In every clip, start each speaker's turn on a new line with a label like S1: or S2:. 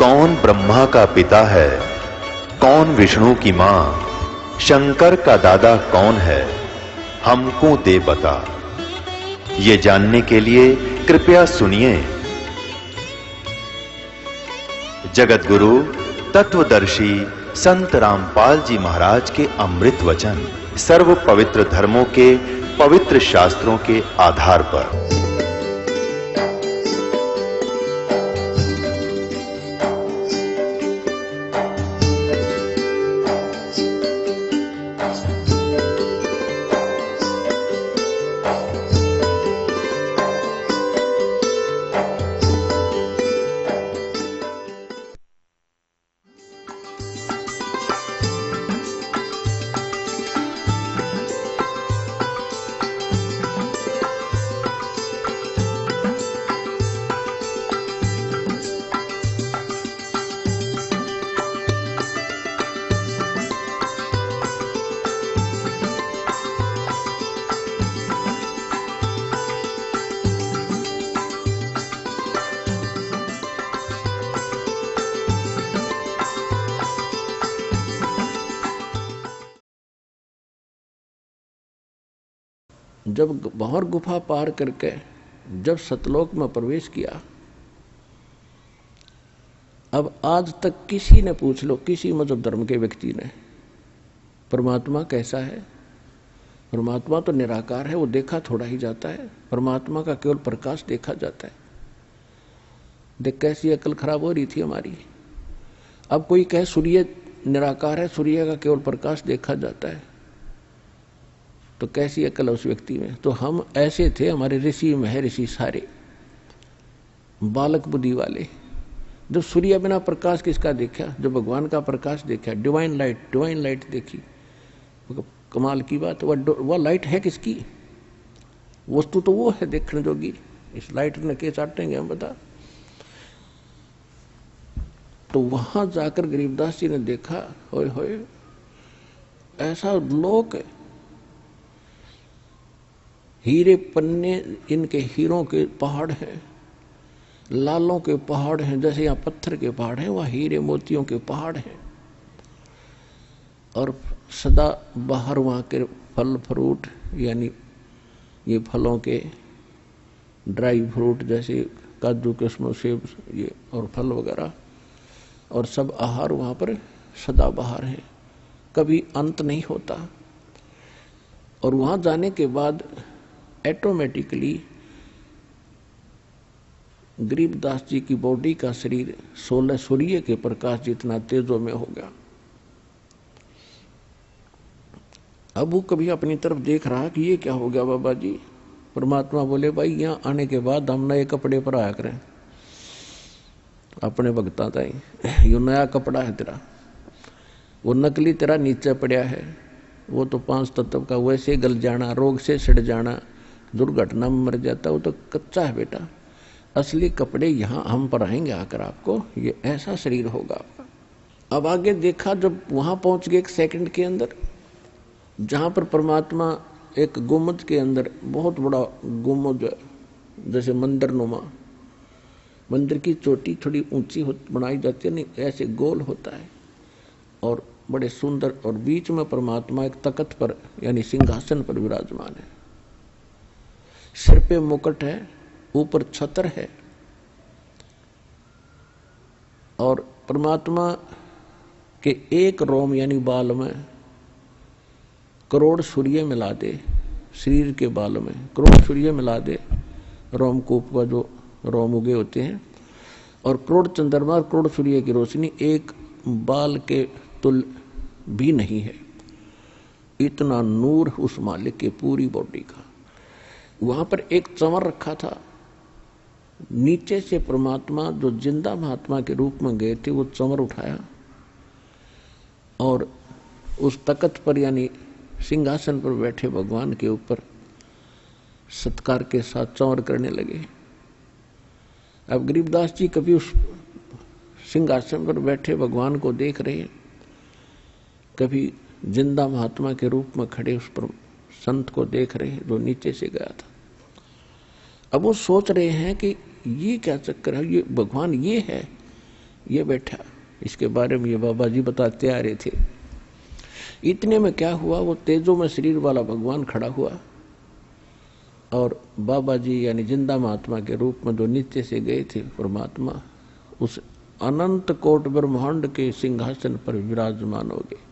S1: कौन ब्रह्मा का पिता है, कौन विष्णु की मां, शंकर का दादा कौन है, हमको दे बता। ये जानने के लिए कृपया सुनिए जगत गुरु तत्वदर्शी संत रामपाल जी महाराज के अमृत वचन सर्व पवित्र धर्मों के पवित्र शास्त्रों के आधार पर।
S2: जब बाहर गुफा पार करके जब सतलोक में प्रवेश किया, अब आज तक किसी ने पूछ लो, किसी मजहब धर्म के व्यक्ति ने, परमात्मा कैसा है? परमात्मा तो निराकार है, वो देखा थोड़ा ही जाता है। परमात्मा का केवल प्रकाश देखा जाता है। देख कैसी अकल खराब हो रही थी हमारी। अब कोई कहे सूर्य निराकार है, सूर्य का केवल प्रकाश देखा जाता है, तो कैसी अकल उस व्यक्ति में। तो हम ऐसे थे, हमारे ऋषि महर्षि सारे बालक बुद्धि वाले। जब सूर्य बिना प्रकाश किसका देखा? जब भगवान का प्रकाश देखा, डिवाइन लाइट देखी, कमाल की बात। वह लाइट है किसकी? वस्तु तो वो है देखने जोगी। इस लाइट ने के चाटेंगे हम, बता। तो वहां जाकर गरीबदास जी ने देखा, होए होए ऐसा लोक है। हीरे पन्ने, इनके हीरों के पहाड़ हैं, लालों के पहाड़ हैं। जैसे यहाँ पत्थर के पहाड़ हैं, वहाँ हीरे मोतियों के पहाड़ हैं। और सदा बाहर वहाँ के फल फ्रूट, यानी ये फलों के ड्राई फ्रूट जैसे काजू किस्मों सेब ये और फल वगैरह, और सब आहार वहाँ पर सदा बाहर है, कभी अंत नहीं होता। और वहाँ जाने के बाद ऑटोमेटिकली गरीबदास जी की बॉडी का शरीर 16 सूर्य के प्रकाश जितना तेजों में हो गया। अब वो कभी अपनी तरफ देख रहा कि ये क्या हो गया बाबा जी। परमात्मा बोले, भाई यहाँ आने के बाद हम नए कपड़े पर आया करें अपने भक्ता ताई। यो नया कपड़ा है तेरा, वो नकली तेरा नीचे पड़ा है। वो तो 5 तत्व का वैसे गल जाना, रोग से सड़ जाना, दुर्घटना में मर जाता, वो तो कच्चा है बेटा। असली कपड़े यहाँ हम पर आएंगे आकर आपको, ये ऐसा शरीर होगा आपका। अब आगे देखा, जब वहां पहुंच गए 1 सेकंड के अंदर, जहां पर परमात्मा एक गुम्बद के अंदर, बहुत बड़ा गुम्बद जैसे मंदिर नुमा, मंदिर की चोटी थोड़ी ऊंची बनाई जाती है, नहीं ऐसे गोल होता है और बड़े सुंदर, और बीच में परमात्मा एक तख्त पर यानी सिंहासन पर विराजमान है। सिर पे मुकुट है, ऊपर छत्र है, और परमात्मा के एक रोम यानी बाल में करोड़ सूर्य मिला दे, शरीर के बाल में करोड़ सूर्य मिला दे, रोमकूप का जो रोम उगे होते हैं, और करोड़ चंद्रमा और करोड़ सूर्य की रोशनी एक बाल के तुल भी नहीं है। इतना नूर उस मालिक के पूरी बॉडी का। वहां पर एक चंवर रखा था, नीचे से परमात्मा जो जिंदा महात्मा के रूप में गए थे, वो चंवर उठाया और उस तख्त पर यानी सिंहासन पर बैठे भगवान के ऊपर सत्कार के साथ चंवर करने लगे। अब गरीबदास जी कभी उस सिंहासन पर बैठे भगवान को देख रहे, कभी जिंदा महात्मा के रूप में खड़े उस पर संत को देख रहे हैं जो नीचे से गया था। अब वो सोच रहे हैं कि ये क्या चक्कर है, ये भगवान ये है, ये बैठा, इसके बारे में ये बाबा जी बताते आ रहे थे। इतने में क्या हुआ, वो तेजो में शरीर वाला भगवान खड़ा हुआ और बाबा जी यानी जिंदा महात्मा के रूप में जो नीचे से गए थे परमात्मा, उस अनंत कोट ब्रह्मांड के सिंहासन पर विराजमान हो गए।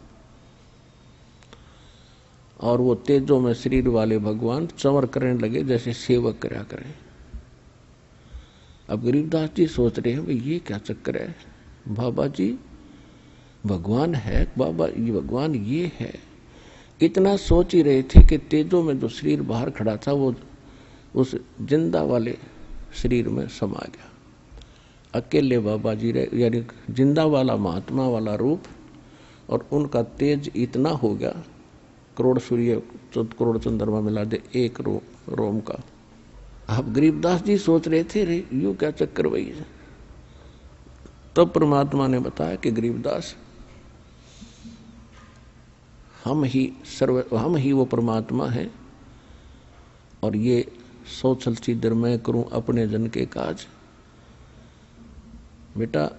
S2: और वो तेजो में शरीर वाले भगवान चंवर करने लगे जैसे सेवक करया करें। अब गरीबदास जी सोच रहे हैं भाई ये क्या चक्कर है, बाबा जी भगवान है, बाबा ये भगवान ये है। इतना सोच ही रहे थे कि तेजो में जो शरीर बाहर खड़ा था वो उस जिंदा वाले शरीर में समा गया। अकेले बाबा जी रहे, यानी जिंदा वाला महात्मा वाला रूप, और उनका तेज इतना हो गया, करोड़ सूर्य 14 करोड़ चंद्रमा मिला दे एक रोम का। अब गरीबदास जी सोच रहे थे रे यूं क्या चक्कर वही है। तब परमात्मा ने बताया कि गरीबदास हम ही वो परमात्मा है, और ये सोचल सीधर मैं करूं अपने जन के काज। बेटा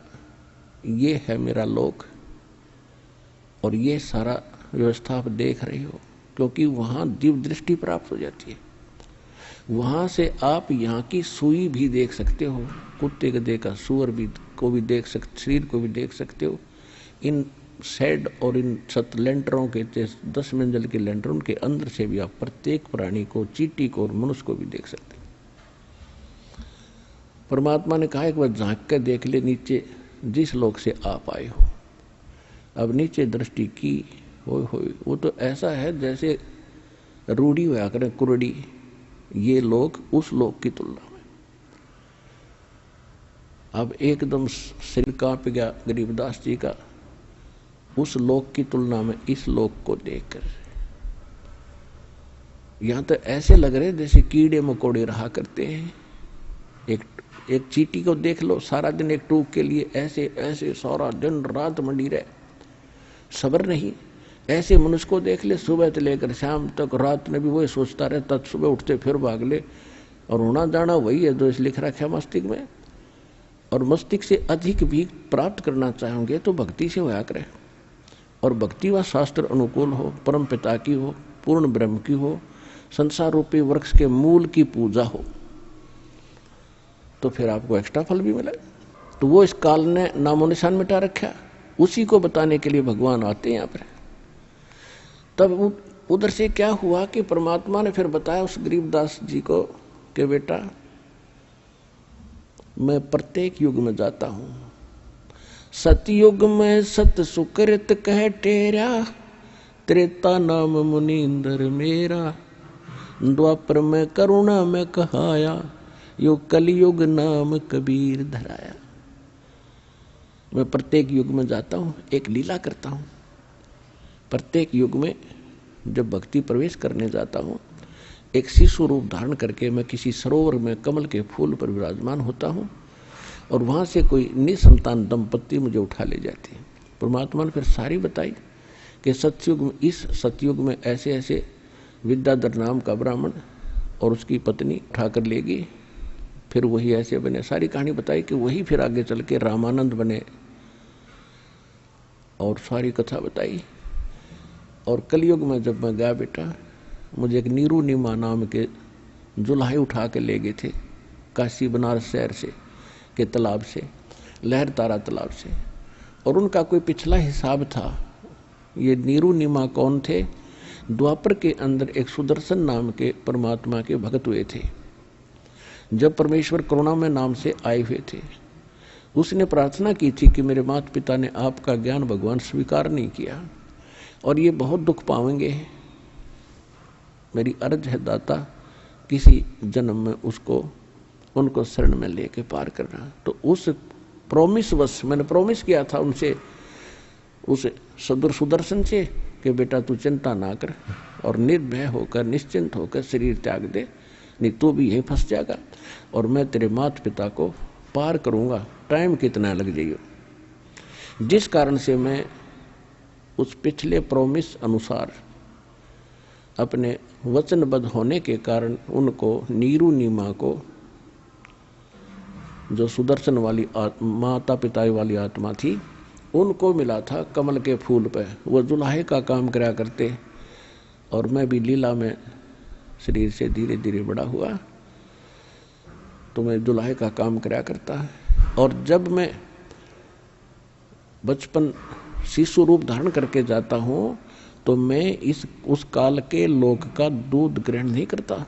S2: ये है मेरा लोक, और ये सारा व्यवस्था आप देख रहे हो, क्योंकि वहां दिव्य दृष्टि प्राप्त हो जाती है। वहां से आप यहाँ की सुई भी देख सकते हो, कुत्ते गधे का सुअर भी को भी देख सकते, शरीर को भी देख सकते हो। इन शेड और इन छत लेंटरों के 10 मंजिल के लेंटर, उनके अंदर से भी आप प्रत्येक प्राणी को, चींटी को और मनुष्य को भी देख सकते हो। परमात्मा ने कहा एक बार झांक कर देख ले नीचे जिस लोक से आप आए हो। अब नीचे दृष्टि की हो, वो तो ऐसा है जैसे रूढ़ी हुआ करें कुरड़ी, ये लोग उस लोक की तुलना में। अब एकदम सिर कांप गया गरीबदास जी का उस लोक की तुलना में इस लोक को देखकर। यहां तो ऐसे लग रहे जैसे कीड़े मकोड़े रहा करते हैं। एक चींटी को देख लो, सारा दिन एक टूक के लिए ऐसे ऐसे सारा दिन रात मंडी रहे, सब्र नहीं। ऐसे मनुष्य को देख ले, सुबह से लेकर शाम तक रात में भी वही सोचता रहता, सुबह उठते फिर भाग ले, और होना जाना वही है जो इस लिख रखा है मस्तिष्क में। और मस्तिष्क से अधिक भी प्राप्त करना चाहोगे तो भक्ति से होया करे, और भक्ति व शास्त्र अनुकूल हो, परम पिता की हो, पूर्ण ब्रह्म की हो, संसार रूपी वृक्ष के मूल की पूजा हो, तो फिर आपको एक्स्ट्रा फल भी मिले। तो वो इस काल ने नामो निशान मिटा रखा, उसी को बताने के लिए भगवान आते हैं यहाँ पर। तब उधर से क्या हुआ कि परमात्मा ने फिर बताया उस गरीबदास जी को कि बेटा मैं प्रत्येक युग में जाता हूं। सतयुग में सत सुकृत कह टेरा, त्रेता नाम मुनींद्र मेरा, द्वापर में करुणा में कहाया, यो कलयुग नाम कबीर धराया। मैं प्रत्येक युग में जाता हूं, एक लीला करता हूं। प्रत्येक युग में जब भक्ति प्रवेश करने जाता हूं, एक शिशु रूप धारण करके मैं किसी सरोवर में कमल के फूल पर विराजमान होता हूं, और वहां से कोई निसंतान दंपत्ति मुझे उठा ले जाती है। परमात्मा ने फिर सारी बताई कि सतयुग में, इस सतयुग में ऐसे ऐसे विद्याधर नाम का ब्राह्मण और उसकी पत्नी उठाकर लेगी, फिर वही ऐसे बने। सारी कहानी बताई कि वही फिर आगे चल के रामानंद बने, और सारी कथा बताई। और कलयुग में जब मैं गया बेटा, मुझे एक नीरू नीमा नाम के जुल्हाई उठा के ले गए थे काशी बनारस शहर से के तालाब से, लहर तारा तालाब से। और उनका कोई पिछला हिसाब था। ये नीरू नीमा कौन थे? द्वापर के अंदर एक सुदर्शन नाम के परमात्मा के भक्त हुए थे। जब परमेश्वर करुणामय नाम से आए हुए थे, उसने प्रार्थना की थी कि मेरे माता पिता ने आपका ज्ञान भगवान स्वीकार नहीं किया और ये बहुत दुख पाएंगे, मेरी अर्ज है दाता किसी जन्म में उनको शरण में लेके पार करना। तो उस प्रोमिस वश मैंने प्रोमिस किया था उनसे, उस सुदर्शन से कि बेटा तू चिंता ना कर और निर्भय होकर निश्चिंत होकर शरीर त्याग दे, नहीं तो भी यहीं फंस जाएगा और मैं तेरे माता पिता को पार करूंगा, टाइम कितना लग जाइए। जिस कारण से मैं उस पिछले प्रोमिस अनुसार अपने वचनबद्ध होने के कारण उनको नीरू नीमा को जो सुदर्शन वाली माता पिता वाली आत्मा थी, उनको मिला था कमल के फूल पे। वो जुलाहे का काम करा करते और मैं भी लीला में शरीर से धीरे धीरे बड़ा हुआ तो मैं जुलाहे का काम करा करता है। और जब मैं बचपन शिशु रूप धारण करके जाता हूं तो मैं उस काल के लोक का दूध ग्रहण नहीं करता।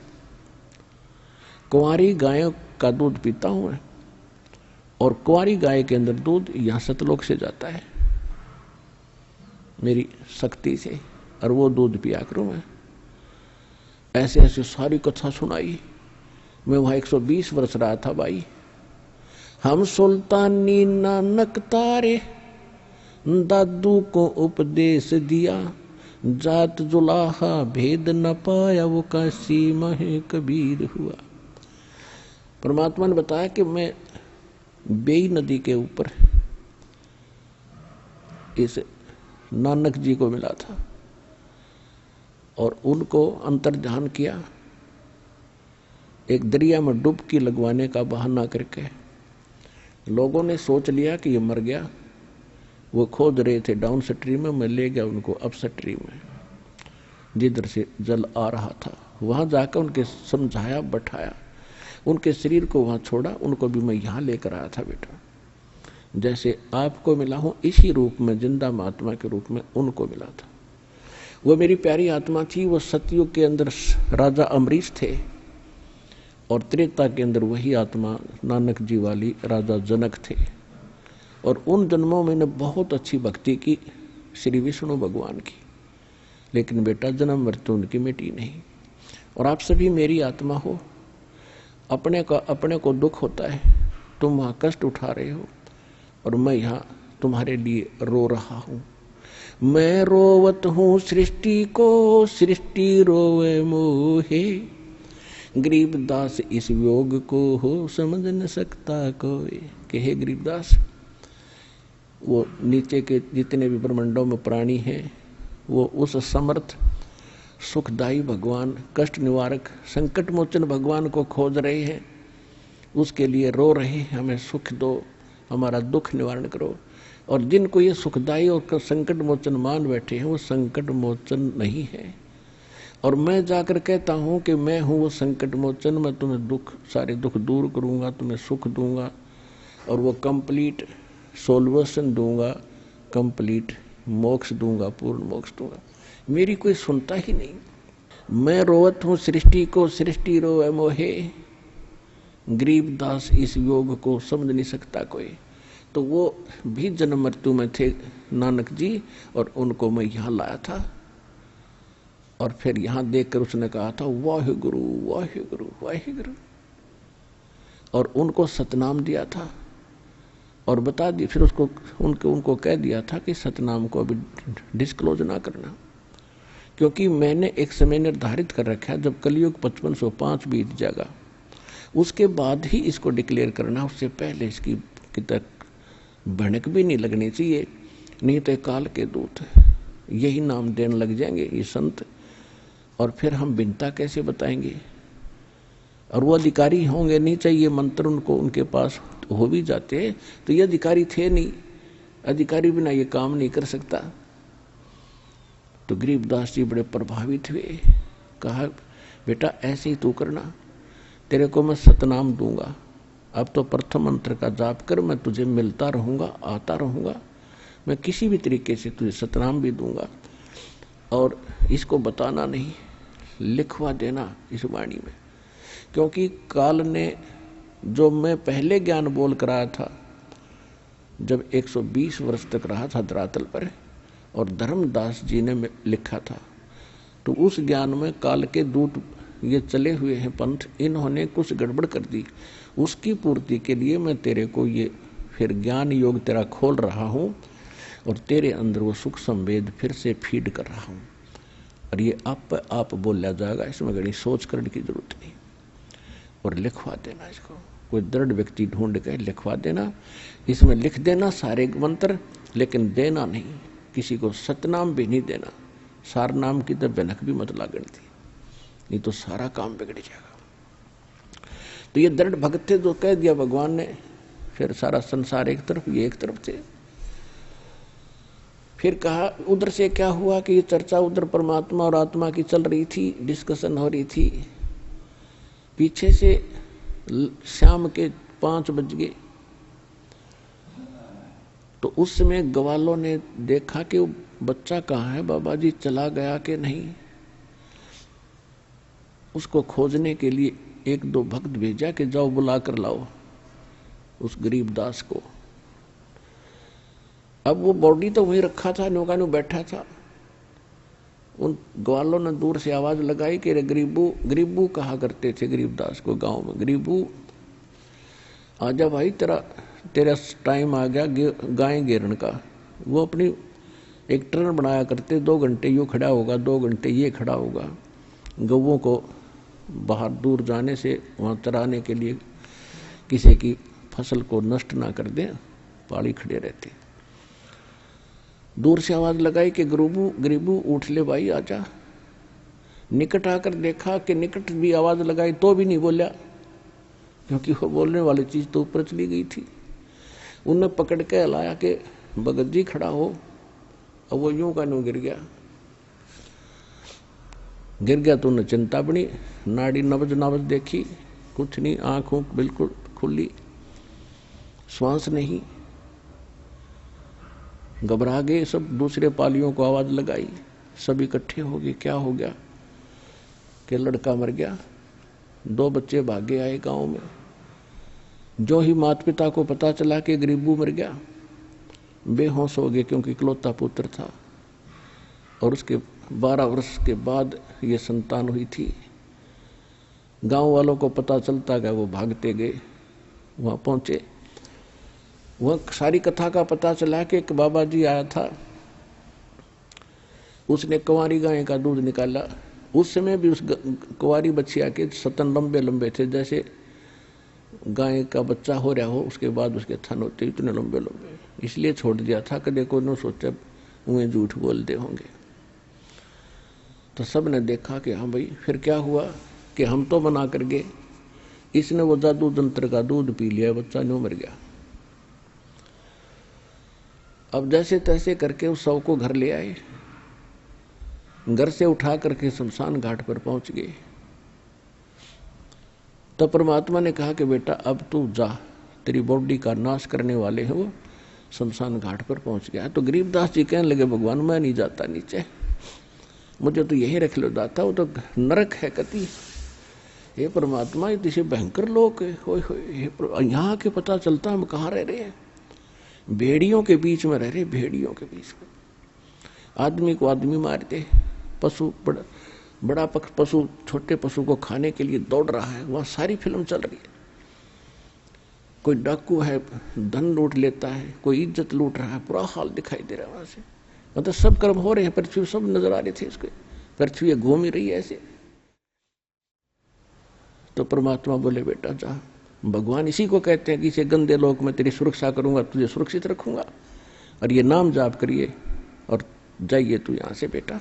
S2: कुंवारी गायों का दूध पीता हूं मैं, और कुंवारी गाय के अंदर दूध यहां सतलोक से जाता है मेरी शक्ति से, और वो दूध पिया करूं मैं। ऐसे ऐसे सारी कथा सुनाई। मैं वहां 120 वर्ष रहा था भाई। हम सुल्तानी नानक तारे, दादू को उपदेश दिया, जात जुलाहा भेद न पाया, वो काशी महे कबीर हुआ। परमात्मा ने बताया कि मैं बेई नदी के ऊपर इस नानक जी को मिला था और उनको अंतर्ध्यान किया। एक दरिया में डुबकी लगवाने का बहाना करके लोगों ने सोच लिया कि ये मर गया। वो खोद रहे थे डाउन स्ट्रीम में, मैं ले गया उनको अप स्ट्रीम में जिधर से जल आ रहा था। वहां जाकर उनके समझाया, बैठाया, उनके शरीर को वहां छोड़ा। उनको भी मैं यहां लेकर आया था बेटा। जैसे आपको मिला हूं इसी रूप में, जिंदा महात्मा के रूप में उनको मिला था। वो मेरी प्यारी आत्मा थी। वो सतयुग के अंदर राजा अमरीश थे और त्रेता के अंदर वही आत्मा नानक जी वाली राजा जनक थे। और उन जन्मों में मैंने बहुत अच्छी भक्ति की श्री विष्णु भगवान की, लेकिन बेटा जन्म मृत्यु उनकी मिटी नहीं। और आप सभी मेरी आत्मा हो, अपने को दुख होता है, तुम वहां कष्ट उठा रहे हो और मैं यहाँ तुम्हारे लिए रो रहा हूं। मैं रोवत हूं सृष्टि को, सृष्टि रोवे मोहे, गरीबदास इस योग को हो समझ न सकता कोई। कि हे गरीबदास, वो नीचे के जितने भी ब्रह्मांडों में प्राणी हैं, वो उस समर्थ सुखदायी भगवान, कष्ट निवारक, संकट मोचन भगवान को खोज रहे हैं, उसके लिए रो रहे हैं, हमें सुख दो, हमारा दुख निवारण करो। और जिनको ये सुखदायी और संकट मोचन मान बैठे हैं, वो संकट मोचन नहीं है। और मैं जाकर कहता हूं कि मैं हूं वो संकट मोचन, मैं तुम्हें दुख, सारे दुख दूर करूंगा, तुम्हें सुख दूंगा और वो कंप्लीट सोल्यूशन दूंगा, कंप्लीट मोक्ष दूंगा, पूर्ण मोक्ष दूंगा। मेरी कोई सुनता ही नहीं। मैं रोवत हूं सृष्टि को, सृष्टि रोवे मोहे, गरीबदास इस योग को समझ नहीं सकता कोई। तो वो भी जन्म मृत्यु में थे नानक जी, और उनको मैं यहां लाया था। और फिर यहां देखकर उसने कहा था वाहिगुरु वाहिगुरु वाहिगुरु, और उनको सतनाम दिया था और बता दी। फिर उसको उनको कह दिया था कि सतनाम को अभी डिस्क्लोज ना करना, क्योंकि मैंने एक समय निर्धारित कर रखा है, जब कलयुग 5505 बीत जाएगा उसके बाद ही इसको डिक्लेयर करना। उससे पहले इसकी तक भनक भी नहीं लगनी चाहिए, नहीं तो काल के दूत यही नाम देने लग जाएंगे ये संत, और फिर हम भिन्नता कैसे बताएंगे। और वो अधिकारी होंगे नहीं, चाहिए मंत्र उनको उनके पास हो भी जाते तो ये अधिकारी थे नहीं, अधिकारी बिना ये काम नहीं कर सकता। तो गरीबदास जी बड़े प्रभावित हुए, कहा बेटा ऐसे ही तू करना, तेरे को मैं सतनाम दूंगा। अब तो प्रथम मंत्र का जाप कर, मैं तुझे मिलता रहूंगा, आता रहूंगा, मैं किसी भी तरीके से तुझे सतनाम भी दूंगा। और इसको बताना नहीं, लिखवा देना इस वाणी में, क्योंकि काल ने जो मैं पहले ज्ञान बोल कर आया था, जब 120 वर्ष तक रहा था धरातल पर, और धर्मदास जी ने लिखा था, तो उस ज्ञान में काल के दूत ये चले हुए हैं पंथ, इन्होंने कुछ गड़बड़ कर दी। उसकी पूर्ति के लिए मैं तेरे को ये फिर ज्ञान योग तेरा खोल रहा हूँ, और तेरे अंदर वो सुख संवेद फिर से फीड कर रहा हूँ। और ये आप बोला जाएगा, इसमें घड़ी सोच करने की जरूरत नहीं। और लिखवा देना इसको, कोई दृढ़ व्यक्ति ढूंढ के लिखवा देना, इसमें लिख देना सारे मंत्र, लेकिन देना नहीं, किसी को सतनाम भी नहीं देना। सार नाम की तो भनक भी मत लागन थी, नहीं तो सारा काम बिगड़ जाएगा। तो ये दृढ़ भक्त थे, जो कह दिया भगवान ने, फिर सारा संसार एक तरफ, ये एक तरफ थे। फिर कहा उधर से क्या हुआ कि ये चर्चा उधर परमात्मा और आत्मा की चल रही थी, डिस्कशन हो रही थी। पीछे से शाम के 5 बज गए, तो उस समय ग्वालों ने देखा कि वो बच्चा कहाँ है, बाबा जी चला गया कि नहीं। उसको खोजने के लिए 1-2 भक्त भेजा कि जाओ बुला कर लाओ उस गरीब दास को। अब वो बॉडी तो वहीं रखा था, नौका में बैठा था। उन ग्वालों ने दूर से आवाज लगाई कि रे गरीबू, गरीबू कहा करते थे गरीबदास को गांव में, गरीबू आजा भाई, तेरा टाइम आ गया गाय घेरन का। वो अपनी एक टर्न बनाया करते, 2 घंटे यूँ खड़ा होगा, 2 घंटे ये खड़ा होगा। गौवों को बाहर दूर जाने से वहाँ चराने के लिए, किसी की फसल को नष्ट ना कर दें, पाली खड़े रहते। दूर से आवाज लगाई कि गरीबू उठ ले भाई आजा। निकट आकर देखा कि निकट भी आवाज लगाई तो भी नहीं बोला, क्योंकि वो बोलने वाली चीज तो ऊपर चली गई थी। उन्हें पकड़ के हिलाया कि भगत जी खड़ा हो। अब वो यूं का यूं गिर गया तो उन्हें चिंता बनी, नाड़ी नब्ज देखी, कुछ नहीं, आंखों बिल्कुल खुली, श्वास नहीं। घबरा गए सब, दूसरे पालियों को आवाज लगाई, सब इकट्ठे हो गए। क्या हो गया कि लड़का मर गया। 2 बच्चे भागे आए गांव में। जो ही माता पिता को पता चला कि गरीबू मर गया, बेहोश हो गए, क्योंकि इकलौता पुत्र था और उसके 12 वर्ष के बाद ये संतान हुई थी। गांव वालों को पता चलता गया, वो भागते गए, वहां पहुंचे। वह सारी कथा का पता चला कि एक बाबा जी आया था, उसने कुंवारी गाय का दूध निकाला। उस समय भी उस कुंवारी बच्चिया के स्तन लंबे लंबे थे, जैसे गाय का बच्चा हो रहा हो उसके बाद उसके थन होते इतने लंबे लंबे। इसलिए छोड़ दिया था कि देखो न सोचा उन्हें झूठ बोलते होंगे। तो सब ने देखा कि हाँ भाई। फिर क्या हुआ कि हम तो मना कर गए, इसने वो जादू तंत्र का दूध पी लिया, बच्चा न्यू मर गया। अब जैसे तैसे करके उस शव को घर ले आए, घर से उठा करके शमशान घाट पर पहुंच गए। तो परमात्मा ने कहा कि बेटा अब तू जा, तेरी बॉडी का नाश करने वाले हैं वो शमशान घाट पर पहुंच गया। तो गरीबदास जी कहने लगे भगवान मैं नहीं जाता नीचे, मुझे तो यही रख लो जाता, वो तो नरक है कति। हे परमात्मा ये तो भयंकर लोग है, यहाँ के पता चलता हम कहाँ रह रहे हैं, भेड़ियों के बीच में रह रहे, भेड़ियों के बीच में। आदमी को आदमी मारते, पशु बड़ा पशु छोटे पशु को खाने के लिए दौड़ रहा है, वहां सारी फिल्म चल रही है। कोई डाकू है, धन लूट लेता है, कोई इज्जत लूट रहा है, पूरा हाल दिखाई दे रहा है वहां से। मतलब सब कर्म हो रहे हैं, पृथ्वी सब नजर आ रहे थे इसके, पृथ्वी घूम ही रही है ऐसे। तो परमात्मा बोले बेटा जा, भगवान इसी को कहते हैं कि इसे गंदे लोक में तेरी सुरक्षा करूंगा, तुझे सुरक्षित रखूंगा, और ये नाम जाप करिए और जाइए तू यहां से बेटा।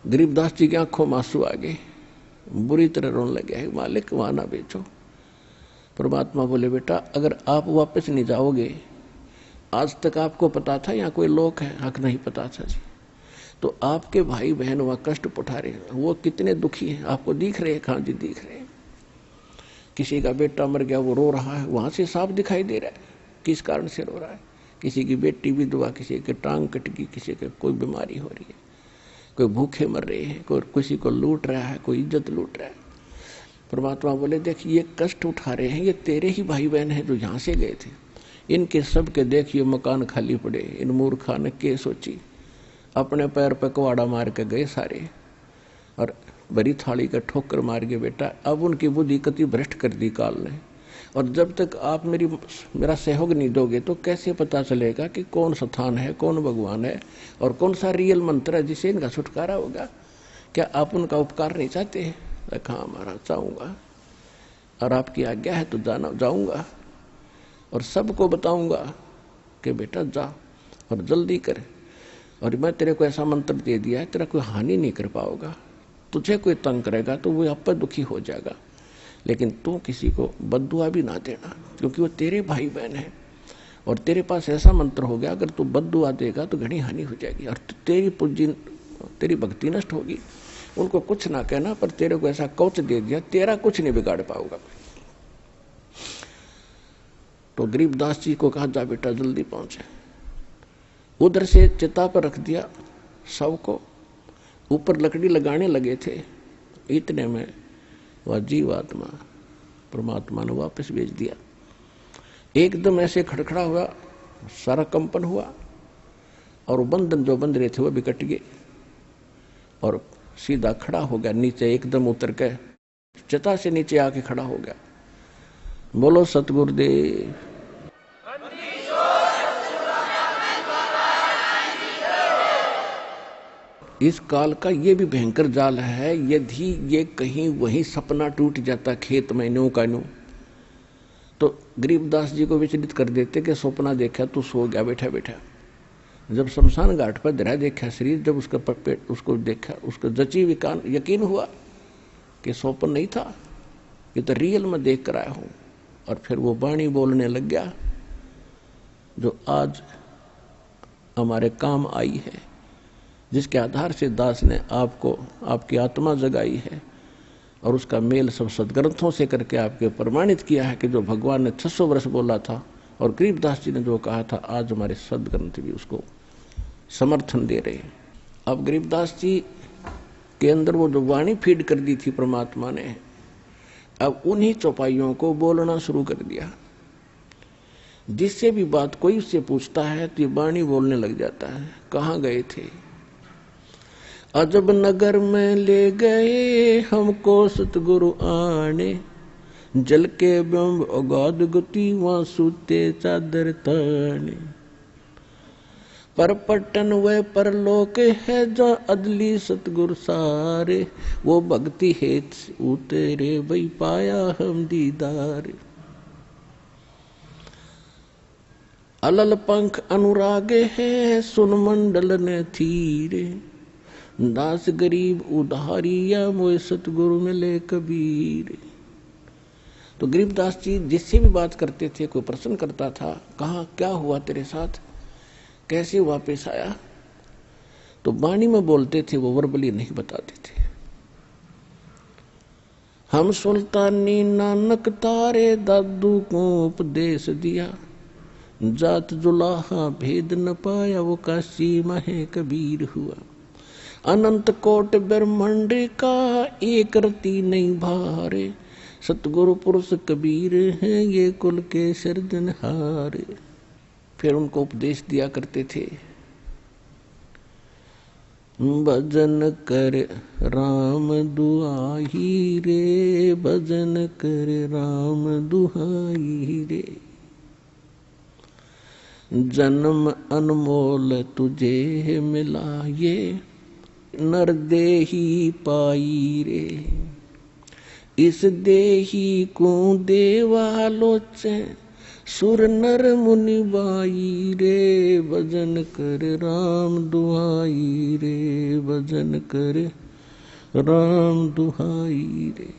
S2: गरीबदास जी की आंखों में आंसू आ गए, बुरी तरह रोने लगे, मालिक वहां ना बेचो। परमात्मा बोले बेटा अगर आप वापस नहीं जाओगे, आज तक आपको पता था यहाँ कोई लोक है? हक नहीं पता था जी। तो आपके भाई बहन वहां कष्ट उठा रहे हैं, वो कितने दुखी हैं आपको दिख रहे हैं? हाँ जी दिख रहे हैं। किसी का बेटा मर गया वो रो रहा है, वहां से साफ दिखाई दे रहा है किस कारण से रो रहा है। किसी की बेटी विधवा, किसी के टांग कट गई, किसी के कोई बीमारी हो रही है, कोई भूखे मर रहे हैं, कोई किसी को लूट रहा है, कोई इज्जत लूट रहा है। परमात्मा बोले देख ये कष्ट उठा रहे हैं, ये तेरे ही भाई बहन हैं जो यहाँ से गए थे, इनके सब के देखिए मकान खाली पड़े। इन मूर्खा ने के सोची, अपने पैर पे कुवाड़ा मार के गए सारे, और बड़ी थाली का ठोकर मार के बेटा। अब उनकी बुद्धि कति भ्रष्ट कर दी काल ने, और जब तक आप मेरा सहयोग नहीं दोगे तो कैसे पता चलेगा कि कौन स्थान है, कौन भगवान है, और कौन सा रियल मंत्र है जिससे इनका छुटकारा होगा। क्या आप उनका उपकार नहीं चाहते हैं? हाँ महाराज चाहूँगा, और आपकी आज्ञा है तो जाऊँगा और सबको बताऊँगा कि बेटा जा और जल्दी कर, और मैं तेरे को ऐसा मंत्र दे दिया है तेरा कोई हानि नहीं कर पाओगा। तुझे कोई तंग करेगा तो वो आप पर दुखी हो जाएगा, लेकिन तू किसी को बद्दुआ भी ना देना, क्योंकि वो तेरे भाई बहन है और तेरे पास ऐसा मंत्र हो गया, अगर तू बद्दुआ देगा तो घनी हानि हो जाएगी और तेरी पूंजी, तेरी भक्ति नष्ट होगी। उनको कुछ ना कहना, पर तेरे को ऐसा कवच दे दिया, तेरा कुछ नहीं बिगाड़ पाऊंगा। तो गरीबदास जी को कहा, जा बेटा जल्दी पहुंचे। उधर से चिता पर रख दिया शव को, ऊपर लकड़ी लगाने लगे थे, इतने में वह जीवात्मा परमात्मा ने वापस भेज दिया। एकदम ऐसे खड़खड़ा हुआ, सारा कंपन हुआ और बंधन जो बंध रहे थे वो भी कट गए और सीधा खड़ा हो गया नीचे, एकदम उतर के चिता से नीचे आके खड़ा हो गया। बोलो सतगुरुदेव। इस काल का ये भी भयंकर जाल है, यदि ये कहीं वहीं सपना टूट जाता खेत में न्यू का न्यू, तो गरीबदास जी को विचलित कर देते कि सपना देखा तू सो गया बैठा बैठा। जब शमशान घाट पर धरा देखा शरीर, जब उसका पेट उसको देखा, उसको जची विकान यकीन हुआ कि स्वप्न नहीं था, ये तो रियल में देख कर आया हूं। और फिर वो वाणी बोलने लग गया जो आज हमारे काम आई है, जिसके आधार से दास ने आपको आपकी आत्मा जगाई है और उसका मेल सब सदग्रंथों से करके आपके प्रमाणित किया है कि जो भगवान ने 600 वर्ष बोला था और गरीबदास जी ने जो कहा था, आज हमारे सदग्रंथ भी उसको समर्थन दे रहे हैं। अब गरीबदास जी के अंदर वो जो वाणी फीड कर दी थी परमात्मा ने, अब उन्हीं चौपाइयों को बोलना शुरू कर दिया। जिससे भी बात कोई उससे पूछता है तो ये वाणी बोलने लग जाता है। कहाँ गए थे? अजब नगर में ले गए हमको सतगुरु आने, जल के बिंब अगाध गति वहां सूते चादर ताने। पर पट्टन व परलोक है जो अदली सतगुरु सारे, वो भक्ति हेत उतरे वही पाया हम दीदार। अलल पंख अनुरागे है सुन मंडल ने थीरे, दास गरीब उधारिया मोए सतगुरु मिले कबीर। तो गरीबदास जी जिससे भी बात करते थे, कोई प्रश्न करता था, कहाँ क्या हुआ तेरे साथ, कैसे वापस आया, तो वाणी में बोलते थे, वो वर्बली नहीं बताते थे। हम सुल्तानी नानक तारे दादू को उपदेश दिया, जात जुलाहा भेद न पाया वो काशी महे कबीर हुआ। अनंत कोट ब्रह्मांड का एक रति नहीं भारे, सतगुरु पुरुष कबीर हैं ये कुल के सिरजनहार। फिर उनको उपदेश दिया करते थे, भजन कर राम दुहाई रे, भजन कर राम दुहाई रे, जन्म अनमोल तुझे मिला ये नर देही पाई रे। इस देही को देवालोचे सुर नर मुनि बाई रे, भजन कर राम दुहाई रे, भजन कर राम दुहाई रे।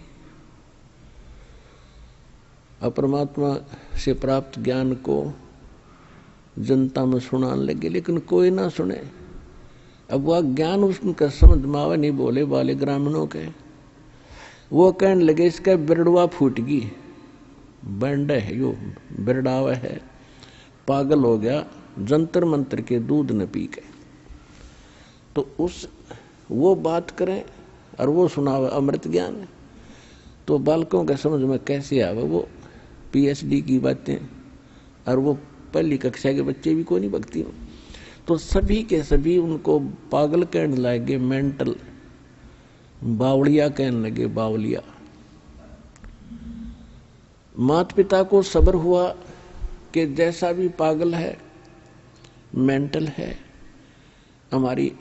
S2: अपरमात्मा से प्राप्त ज्ञान को जनता में सुनाने लगे, लेकिन कोई ना सुने। अब वह ज्ञान उसका समझ में आवे नहीं, बोले वाले ग्रामीणों के, वो कहने लगे इसका बिरड़वा फूट गई, बैंड है यो बिरड़ावा है, पागल हो गया जंतर मंत्र के दूध न पी के। तो उस वो बात करें और वो सुनावे अमृत ज्ञान, तो बालकों के समझ में कैसे आवे वो PhD की बातें, और वो पहली कक्षा के बच्चे भी कोई नहीं भक्ति में। तो सभी के सभी उनको पागल कहने लगे, मेंटल, बावलिया कहने लगे, बावलिया। माता पिता को सब्र हुआ कि जैसा भी पागल है, मेंटल है, हमारी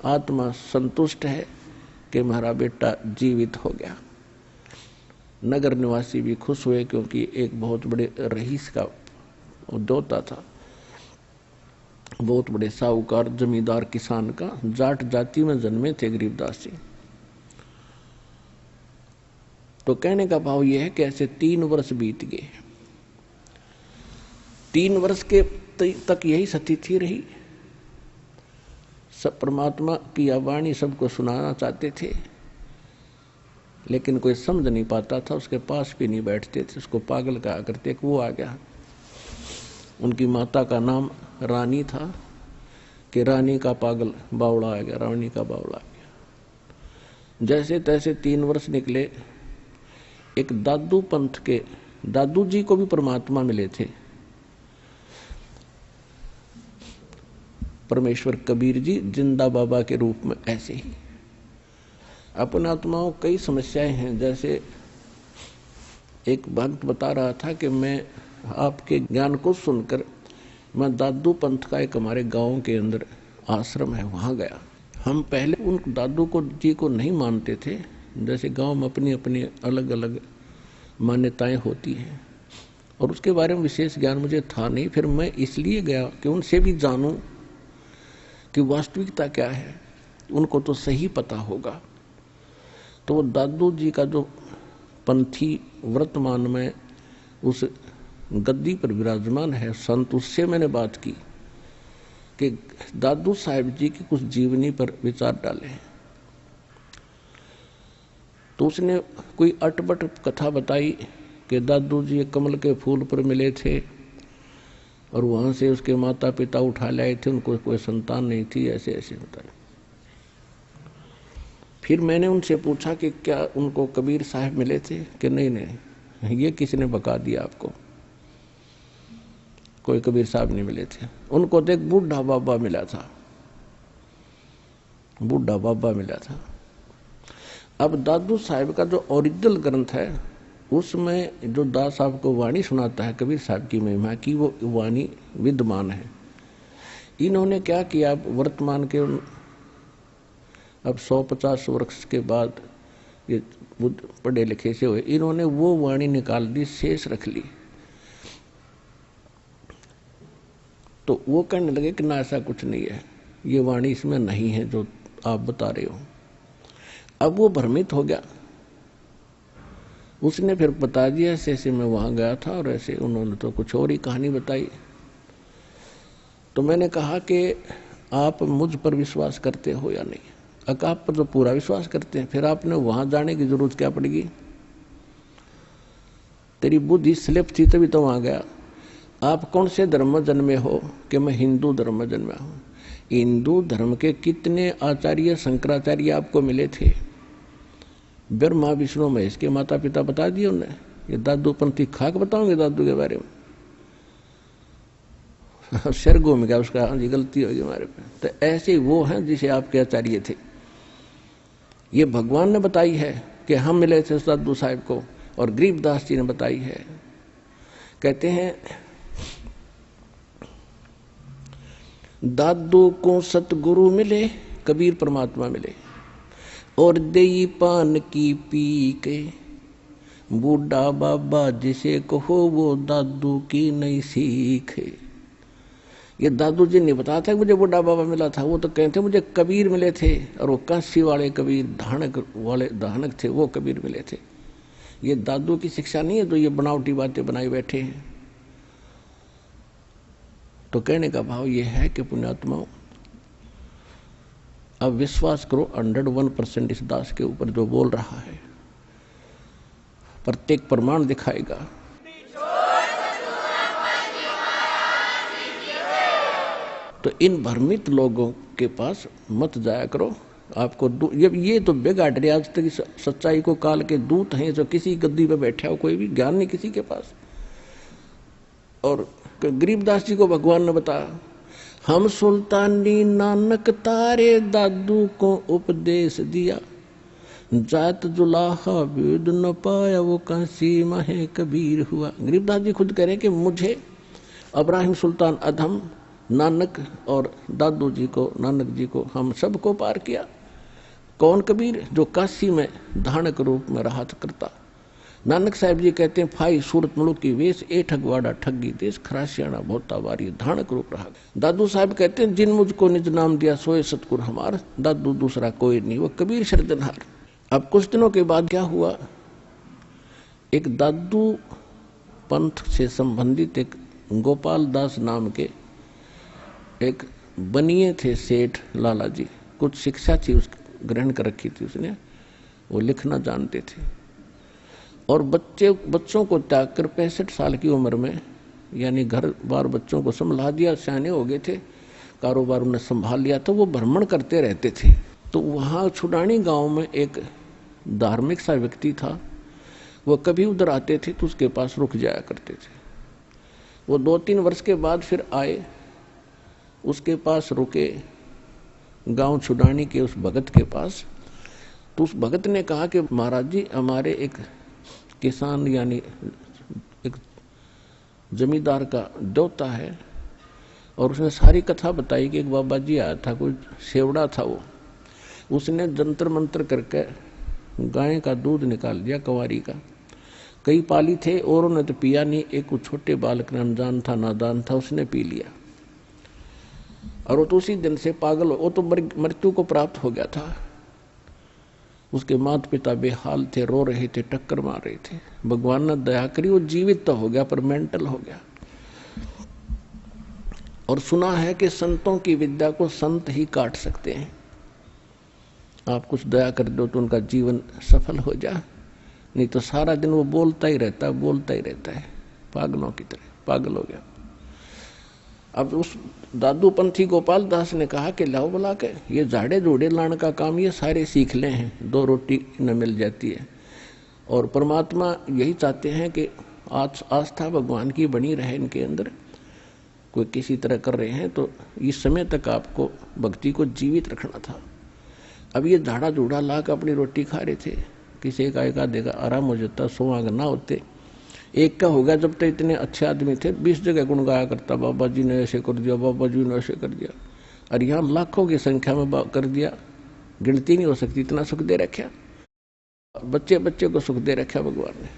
S2: आत्मा संतुष्ट है कि हमारा बेटा जीवित हो गया। नगर निवासी भी खुश हुए, क्योंकि एक बहुत बड़े रईस का उद्योता था, बहुत बड़े साहूकार जमींदार किसान का, जाट जाति में जन्मे थे गरीबदास जी। तो कहने का भाव यह है कि ऐसे 3 वर्ष बीत गए। 3 वर्ष के तक यही स्थिति रही। सब परमात्मा की वाणी सबको सुनाना चाहते थे, लेकिन कोई समझ नहीं पाता था, उसके पास भी नहीं बैठते थे, उसको पागल कहा करते। कि वो आ गया, उनकी माता का नाम रानी था, कि रानी का पागल बावड़ा आ गया, रानी का बावड़ा आ गया। जैसे तैसे 3 वर्ष निकले। एक दादू पंथ के दादू जी को भी परमात्मा मिले थे, परमेश्वर कबीर जी जिंदा बाबा के रूप में। ऐसे ही अपने आत्माओं कई समस्याएं हैं। जैसे एक भक्त बता रहा था कि मैं आपके ज्ञान को सुनकर मैं दादू पंथ का एक हमारे गांव के अंदर आश्रम है, वहां गया। हम पहले उन दादू को जी को नहीं मानते थे। जैसे गांव में अपनी अपनी अलग अलग मान्यताएं होती हैं, और उसके बारे में विशेष ज्ञान मुझे था नहीं। फिर मैं इसलिए गया कि उनसे भी जानूं कि वास्तविकता क्या है, उनको तो सही पता होगा। तो वो दादू जी का जो पंथी वर्तमान में उस गद्दी पर विराजमान है संत, उससे मैंने बात की कि दादू साहिब जी की कुछ जीवनी पर विचार डाले। तो उसने कोई अटपट कथा बताई कि दादू जी कमल के फूल पर मिले थे और वहां से उसके माता पिता उठा लाए थे, उनको कोई संतान नहीं थी, ऐसे ऐसे बताया। फिर मैंने उनसे पूछा कि क्या उनको कबीर साहब मिले थे? कि नहीं नहीं, ये किसी ने बका दिया आपको, कोई कबीर साहब नहीं मिले थे। उनको तो एक बूढ़ा बाबा मिला था, बूढ़ा बाबा मिला था। अब दादू साहब का जो ओरिजिनल ग्रंथ है, उसमें जो दास साहब को वाणी सुनाता है कबीर साहब की महिमा की, वो वाणी विद्यमान है। इन्होंने क्या किया, वर्तमान के अब 150 वर्ष के बाद ये पढ़े लिखे से हुए, इन्होंने वो वाणी निकाल दी, शेष रख ली। तो वो कहने लगे कि ना, ऐसा कुछ नहीं है, ये वाणी इसमें नहीं है जो आप बता रहे हो। अब वो भ्रमित हो गया। उसने फिर बता दिया ऐसे ऐसे मैं वहां गया था और ऐसे, उन्होंने तो कुछ और ही कहानी बताई। तो मैंने कहा कि आप मुझ पर विश्वास करते हो या नहीं? आप पर तो पूरा विश्वास करते हैं, फिर आपने वहां जाने की जरूरत क्या पड़ेगी? तेरी बुद्धि स्लिप थी तभी तो वहां गया। आप कौन से धर्म में जन्मे हो? कि मैं हिंदू धर्म में जन्मा हूं। हिंदू धर्म के कितने आचार्य शंकराचार्य आपको मिले थे? ब्रह्मा विष्णु महेश के माता पिता बता दिए उन्हें। ये दादू पंथी खाक बताओगे दादू के बारे में? सिर घूम गया उसका, हाँ जी गलती होगी हमारे पे। तो ऐसे ही वो हैं जिसे आपके आचार्य थे। ये भगवान ने बताई है कि हम मिले थे दादू साहब को, और गरीबदास जी ने बताई है। कहते हैं दादू को सतगुरु मिले, कबीर परमात्मा मिले, और देई पान की पी के, बूढ़ा बाबा जिसे कहो वो दादू की नहीं सीखे। ये दादू जी ने बताया था कि मुझे बूढ़ा बाबा मिला था, वो तो कहते मुझे कबीर मिले थे, और वो काशी वाले कबीर, धानक वाले धानक थे, वो कबीर मिले थे। ये दादू की शिक्षा नहीं है जो ये बनावटी बातें बनाई बैठे हैं। तो कहने का भाव ये है कि पुण्यात्माओं, अब विश्वास करो 101% इस दास के ऊपर जो बोल रहा है, प्रत्येक प्रमाण दिखाएगा। तो इन भ्रमित लोगों के पास मत जाया करो। आपको ये तो बेगाड़ रहे आज तक सच्चाई को काल के दूत हैं, जो किसी गद्दी पे बैठा हो, कोई भी ज्ञान नहीं किसी के पास। और गरीबदास जी को भगवान ने बताया, हम सुल्तानी नानक तारे दादू को उपदेश दिया, जात जुलाहा वेद न पाया वो काशी माहे कबीर हुआ। गरीबदास जी खुद कह रहे कि मुझे इब्राहिम सुल्तान अधम, नानक और दादू जी को, नानक जी को, हम सबको पार किया। कौन कबीर? जो काशी में धानक रूप में रहा करता। नानक साहब जी कहते हैं, फाई सूरत मुल्क की वेश, ए ठगवाड़ा ठगी देश, खरासियाना भोता वारी, धानक रूप रहा। दादू साहब कहते हैं, जिन मुझको निज नाम दिया सोए सतगुर हमार, दादू दूसरा कोई नहीं, वो कबीर शरदनहार। अब कुछ दिनों के बाद क्या हुआ एक दादू पंथ से संबंधित एक गोपाल दास नाम के एक बनिए थे सेठ लाला जी। कुछ शिक्षा थी उस ग्रहण कर रखी थी उसने, वो लिखना जानते थे। और बच्चों को त्याग कर 65 साल की उम्र में, यानी घर बार बच्चों को संभाल दिया, सियाने हो गए थे, कारोबार उन्हें संभाल लिया, तो वो भ्रमण करते रहते थे। तो वहाँ छुडानी गांव में एक धार्मिक सा व्यक्ति था, वो कभी उधर आते थे तो उसके पास रुक जाया करते थे। वो 2-3 वर्ष के बाद फिर आए, उसके पास रुके, गांव छुडानी के उस भगत के पास। तो उस भगत ने कहा कि महाराज जी, हमारे एक किसान यानी एक जमींदार का देवता है। और उसने सारी कथा बताई कि एक बाबा जी आया था, कोई सेवड़ा था, वो उसने जंतर मंत्र करके गाय का दूध निकाल दिया, कंवारी का। कई पाली थे और उन्होंने तो पिया नहीं, एक वो छोटे बालक अनजान था, नादान था, उसने पी लिया। और वो तो उसी दिन से पागल हो, वो तो मृत्यु को प्राप्त हो गया था। उसके माता पिता बेहाल थे, रो रहे थे, टक्कर मार रहे थे। भगवान ने दया करी, वो जीवित तो हो गया पर मेंटल हो गया। और सुना है कि संतों की विद्या को संत ही काट सकते हैं। आप कुछ दया कर दो तो उनका जीवन सफल हो जा, नहीं तो सारा दिन वो बोलता ही रहता है, पागलों की तरह पागल हो गया। अब उस दादू पंथी गोपाल दास ने कहा कि लाओ बुला के ये झाड़े जोड़े लाने का काम ये सारे सीख ले हैं, 2 रोटी न मिल जाती है। और परमात्मा यही चाहते हैं कि आस्था भगवान की बनी रहे इनके अंदर। कोई किसी तरह कर रहे हैं तो इस समय तक आपको भक्ति को जीवित रखना था। अब ये झाड़ा जोड़ा ला कर अपनी रोटी खा रहे थे, किसी का एक आधे का आराम हो जाता, 100 आगे ना होते, एक का हो गया। जब तक इतने अच्छे आदमी थे, 20 जगह गुण गाया करता, बाबा जी ने ऐसे कर दिया, बाबा जी ने ऐसे कर दिया। और यहाँ लाखों की संख्या में कर दिया, गिनती नहीं हो सकती, इतना सुख दे रखा, बच्चे बच्चे को सुख दे रखा भगवान ने।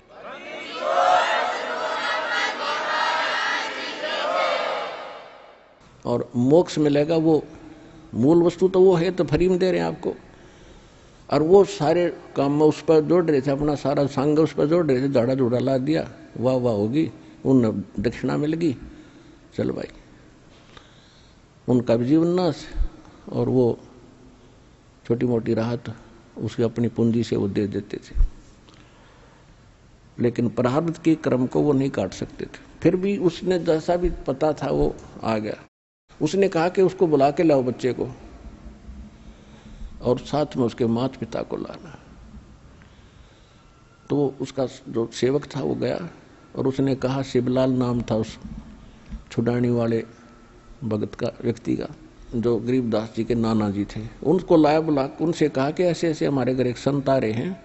S2: और मोक्ष मिलेगा, वो मूल वस्तु तो वो है, तो फ्री में दे रहे हैं आपको। और वो सारे काम में उस पर जोड़ रहे थे, अपना सारा संग उस पर जोड़ रहे थे, झाड़ा जोड़ा ला दिया, वाह वाह होगी, उन दक्षिणा मिल गई, चल भाई, उनका भी जीवन नाश। और वो छोटी मोटी राहत उसकी अपनी पूंजी से वो दे देते थे, लेकिन प्रारब्ध के क्रम को वो नहीं काट सकते थे। फिर भी उसने जैसा भी पता था वो आ गया। उसने कहा कि उसको बुला के लाओ बच्चे को, और साथ में उसके माता पिता को लाना। तो उसका जो सेवक था वो गया, और उसने कहा, शिवलाल नाम था उस छुडानी वाले भगत का, व्यक्ति का, जो गरीबदास जी के नाना जी थे। उनको लाया, बुला, उनसे कहा कि ऐसे ऐसे हमारे घर एक संत आ रहे हैं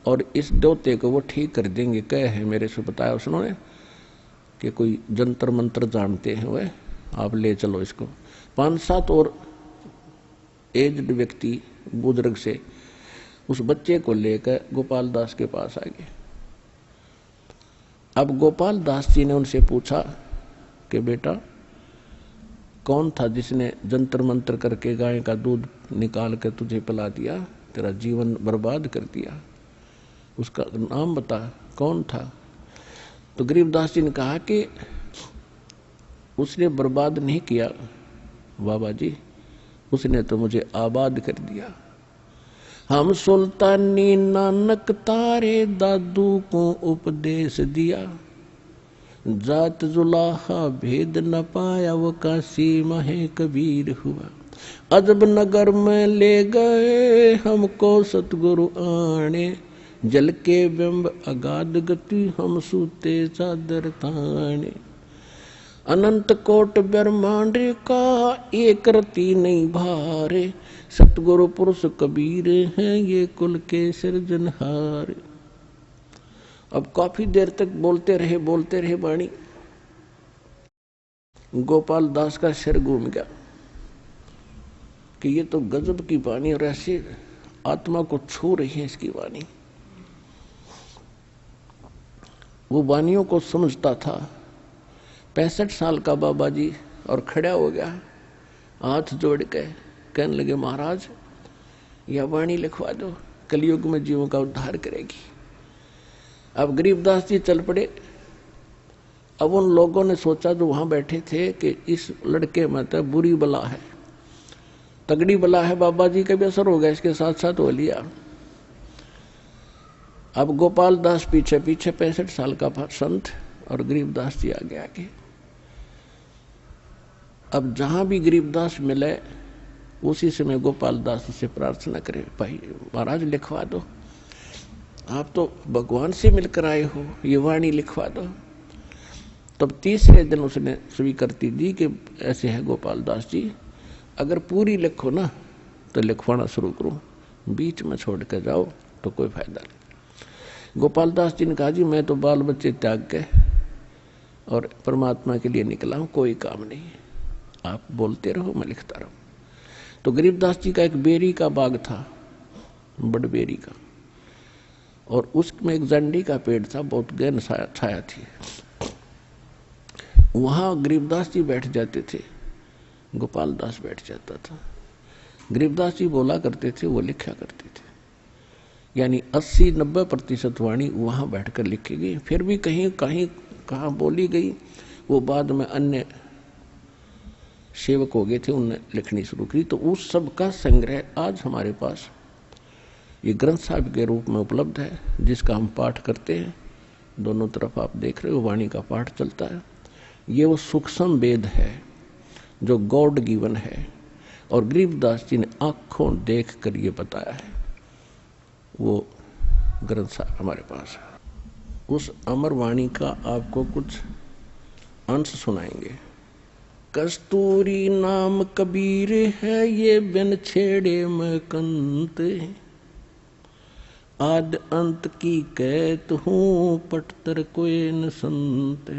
S2: और इस देवते को वो ठीक कर देंगे। कहे है मेरे से बताया उसने कि कोई जंतर मंत्र जानते हैं, वह आप ले चलो इसको। 5-7 और एज्ड व्यक्ति बुजुर्ग से उस बच्चे को लेकर गोपाल दास के पास आ गए। अब गोपाल दास जी ने उनसे पूछा कि बेटा, कौन था जिसने जंतर मंत्र करके गाय का दूध निकाल कर तुझे पिला दिया, तेरा जीवन बर्बाद कर दिया, उसका नाम बता, कौन था? तो गरीबदास जी ने कहा कि उसने बर्बाद नहीं किया बाबा जी, उसने तो मुझे आबाद कर दिया। हम सुल्तानी नानक तारे दादू को उपदेश दिया, जात जुलाहा भेद न पाया वो काशी महे कबीर हुआ। अजब नगर में ले गए हमको सतगुरु आने, जल के बिंब अगाध गति हम सूते चादर ताने। अनंत कोट ब्रह्मांड का एक रति नहीं भारे, सतगुरु पुरुष कबीर हैं ये कुल के सृजनहार। अब काफी देर तक बोलते रहे वाणी। गोपाल दास का सिर घूम गया कि ये तो गजब की वाणी, और ऐसे आत्मा को छू रही है इसकी वाणी। वो वाणियों को समझता था। 65 साल का बाबा जी, और खड़ा हो गया हाथ जोड़ के, कहने लगे महाराज यह वाणी लिखवा दो, कलयुग में जीवों का उद्धार करेगी। अब गरीबदास जी चल पड़े। अब उन लोगों ने सोचा जो वहां बैठे थे कि इस लड़के में तो बुरी बला है, तगड़ी बला है, बाबा जी का भी असर हो गया, इसके साथ साथ हो लिया। अब गोपाल दास पीछे पीछे 65 साल का संत और गरीबदास जी आगे आगे। अब जहां भी गरीबदास मिले उसी समय गोपाल दास से प्रार्थना करे, भाई महाराज लिखवा दो, आप तो भगवान से मिलकर आए हो, ये वाणी लिखवा दो। तब तीसरे दिन उसने स्वीकृति दी कि ऐसे है गोपाल दास जी, अगर पूरी लिखो ना तो लिखवाना शुरू करो, बीच में छोड़ के जाओ तो कोई फायदा नहीं। गोपाल दास जी ने कहा जी मैं तो बाल बच्चे त्याग के और परमात्मा के लिए निकला हूं, कोई काम नहीं है, आप बोलते रहो मैं लिखता रहूं। तो गरीबदास जी का एक बेरी का बाग था, बड़ बेरी का, और उसमें एक जंडी का पेड़ था, बहुत गहन छाया थी। वहां गरीबदास जी बैठ जाते थे, गोपाल दास बैठ जाता था। गरीबदास जी बोला करते थे, वो लिखा करते थे, यानी 80-90% वाणी वहां बैठकर लिखी गई। फिर भी कहीं कहीं कहाँ बोली गई, वो बाद में अन्य सेवक हो गए थे, उनने लिखनी शुरू की। तो उस सब का संग्रह आज हमारे पास ये ग्रंथ साहिब के रूप में उपलब्ध है, जिसका हम पाठ करते हैं। दोनों तरफ आप देख रहे हो वाणी का पाठ चलता है। ये वो सूक्ष्म वेद है जो गॉड गिवन है, और गरीबदास जी ने आंखों देख कर ये बताया है, वो ग्रंथ साहिब हमारे पास है। उस अमर वाणी का आपको कुछ अंश सुनाएंगे। कस्तूरी नाम कबीर है, ये बिन छेड़े मैं कंत, आद अंत की कहत हूँ पटतर कोई न संत।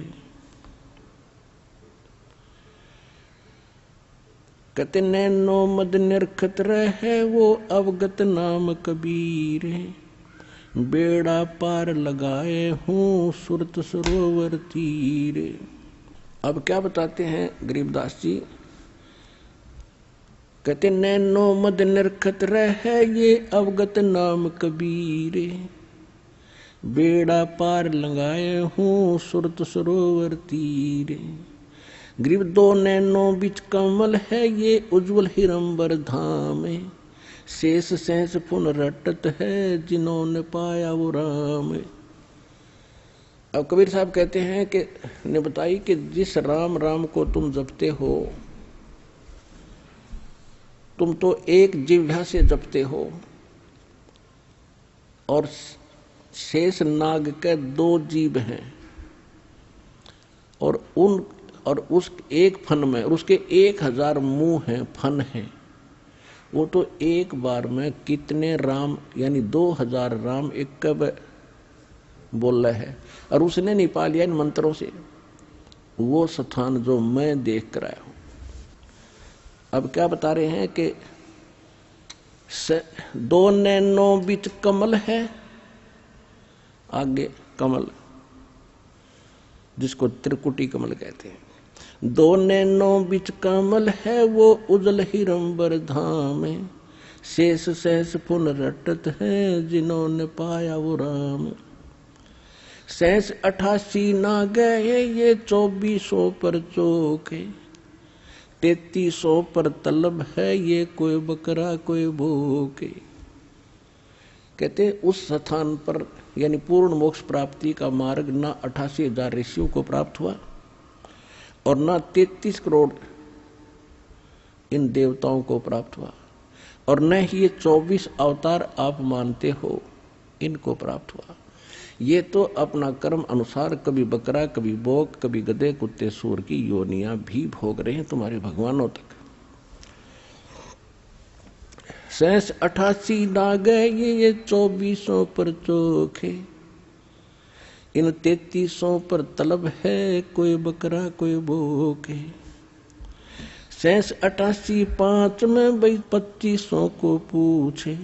S2: कहते नैनो मद निरखत रहे, वो अवगत नाम कबीर, बेड़ा पार लगाए हूँ सुरत सरोवर तीर। अब क्या बताते हैं गरीबदास जी, कहते नैनो मद निरखत रहे, ये अवगत नाम कबीर, बेड़ा पार लगाए हूँ सुरत सरोवर तीर। गरीब दो नैनो बिच कमल है, ये उज्जवल हिरंबर धाम, शेष सहस पुन रटत है, जिन्होंने पाया वो राम। अब कबीर साहब कहते हैं कि ने बताई कि जिस राम राम को तुम जपते हो, तुम तो एक जिह्वा से जपते हो, और शेष नाग के 2 जीभ हैं, और उस एक फन में, और उसके 1000 मुंह हैं, फन हैं। वो तो एक बार में कितने राम, यानी 2000 राम एक कब बोल रहे हैं, और उसने नहीं पा लिया इन मंत्रों से वो स्थान जो मैं देख कर आया हूं। अब क्या बता रहे हैं कि 2 नैनो बीच कमल है, आगे कमल जिसको त्रिकुटी कमल कहते हैं, 2 नैनो बीच कमल है, वो उजल हिरंबर धाम, शेष सहस पुन रटत है, जिन्होंने पाया वो राम। सहस 88 ना गए, ये 2400 पर चोके, 3300 पर तलब है, ये कोई बकरा कोई भूखे। कहते उस स्थान पर यानी पूर्ण मोक्ष प्राप्ति का मार्ग ना 88,000 ऋषियों को प्राप्त हुआ, और ना 33 करोड़ इन देवताओं को प्राप्त हुआ, और न ही ये 24 अवतार आप मानते हो इनको प्राप्त हुआ। ये तो अपना कर्म अनुसार कभी बकरा, कभी बोक, कभी गधे, कुत्ते, सूर की योनियां भी भोग रहे हैं तुम्हारे भगवानों तक। सहस 88 ना गए, ये 2400 पर चोखे, इन 3300 पर तलब है, कोई बकरा कोई भूखे। सहस 88 5 में भाई 2500 को पूछे,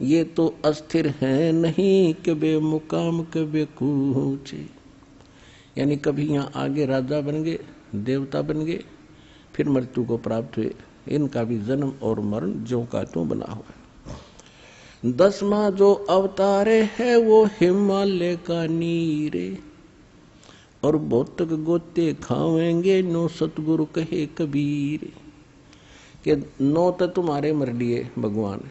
S2: ये तो अस्थिर है नहीं, कभी मुकाम कभी कूचे। यानी कभी यहाँ आगे राजा बन गए, देवता बन गए, फिर मृत्यु को प्राप्त हुए। इनका भी जन्म और मरण ज्यों का त्यों बना हुआ है। 10वां जो अवतारे है वो हिमालय का नीरे, और भौतिक गोते खावेंगे नो सतगुरु कहे कबीर। कि 9 तो तुम्हारे मर लिए भगवान,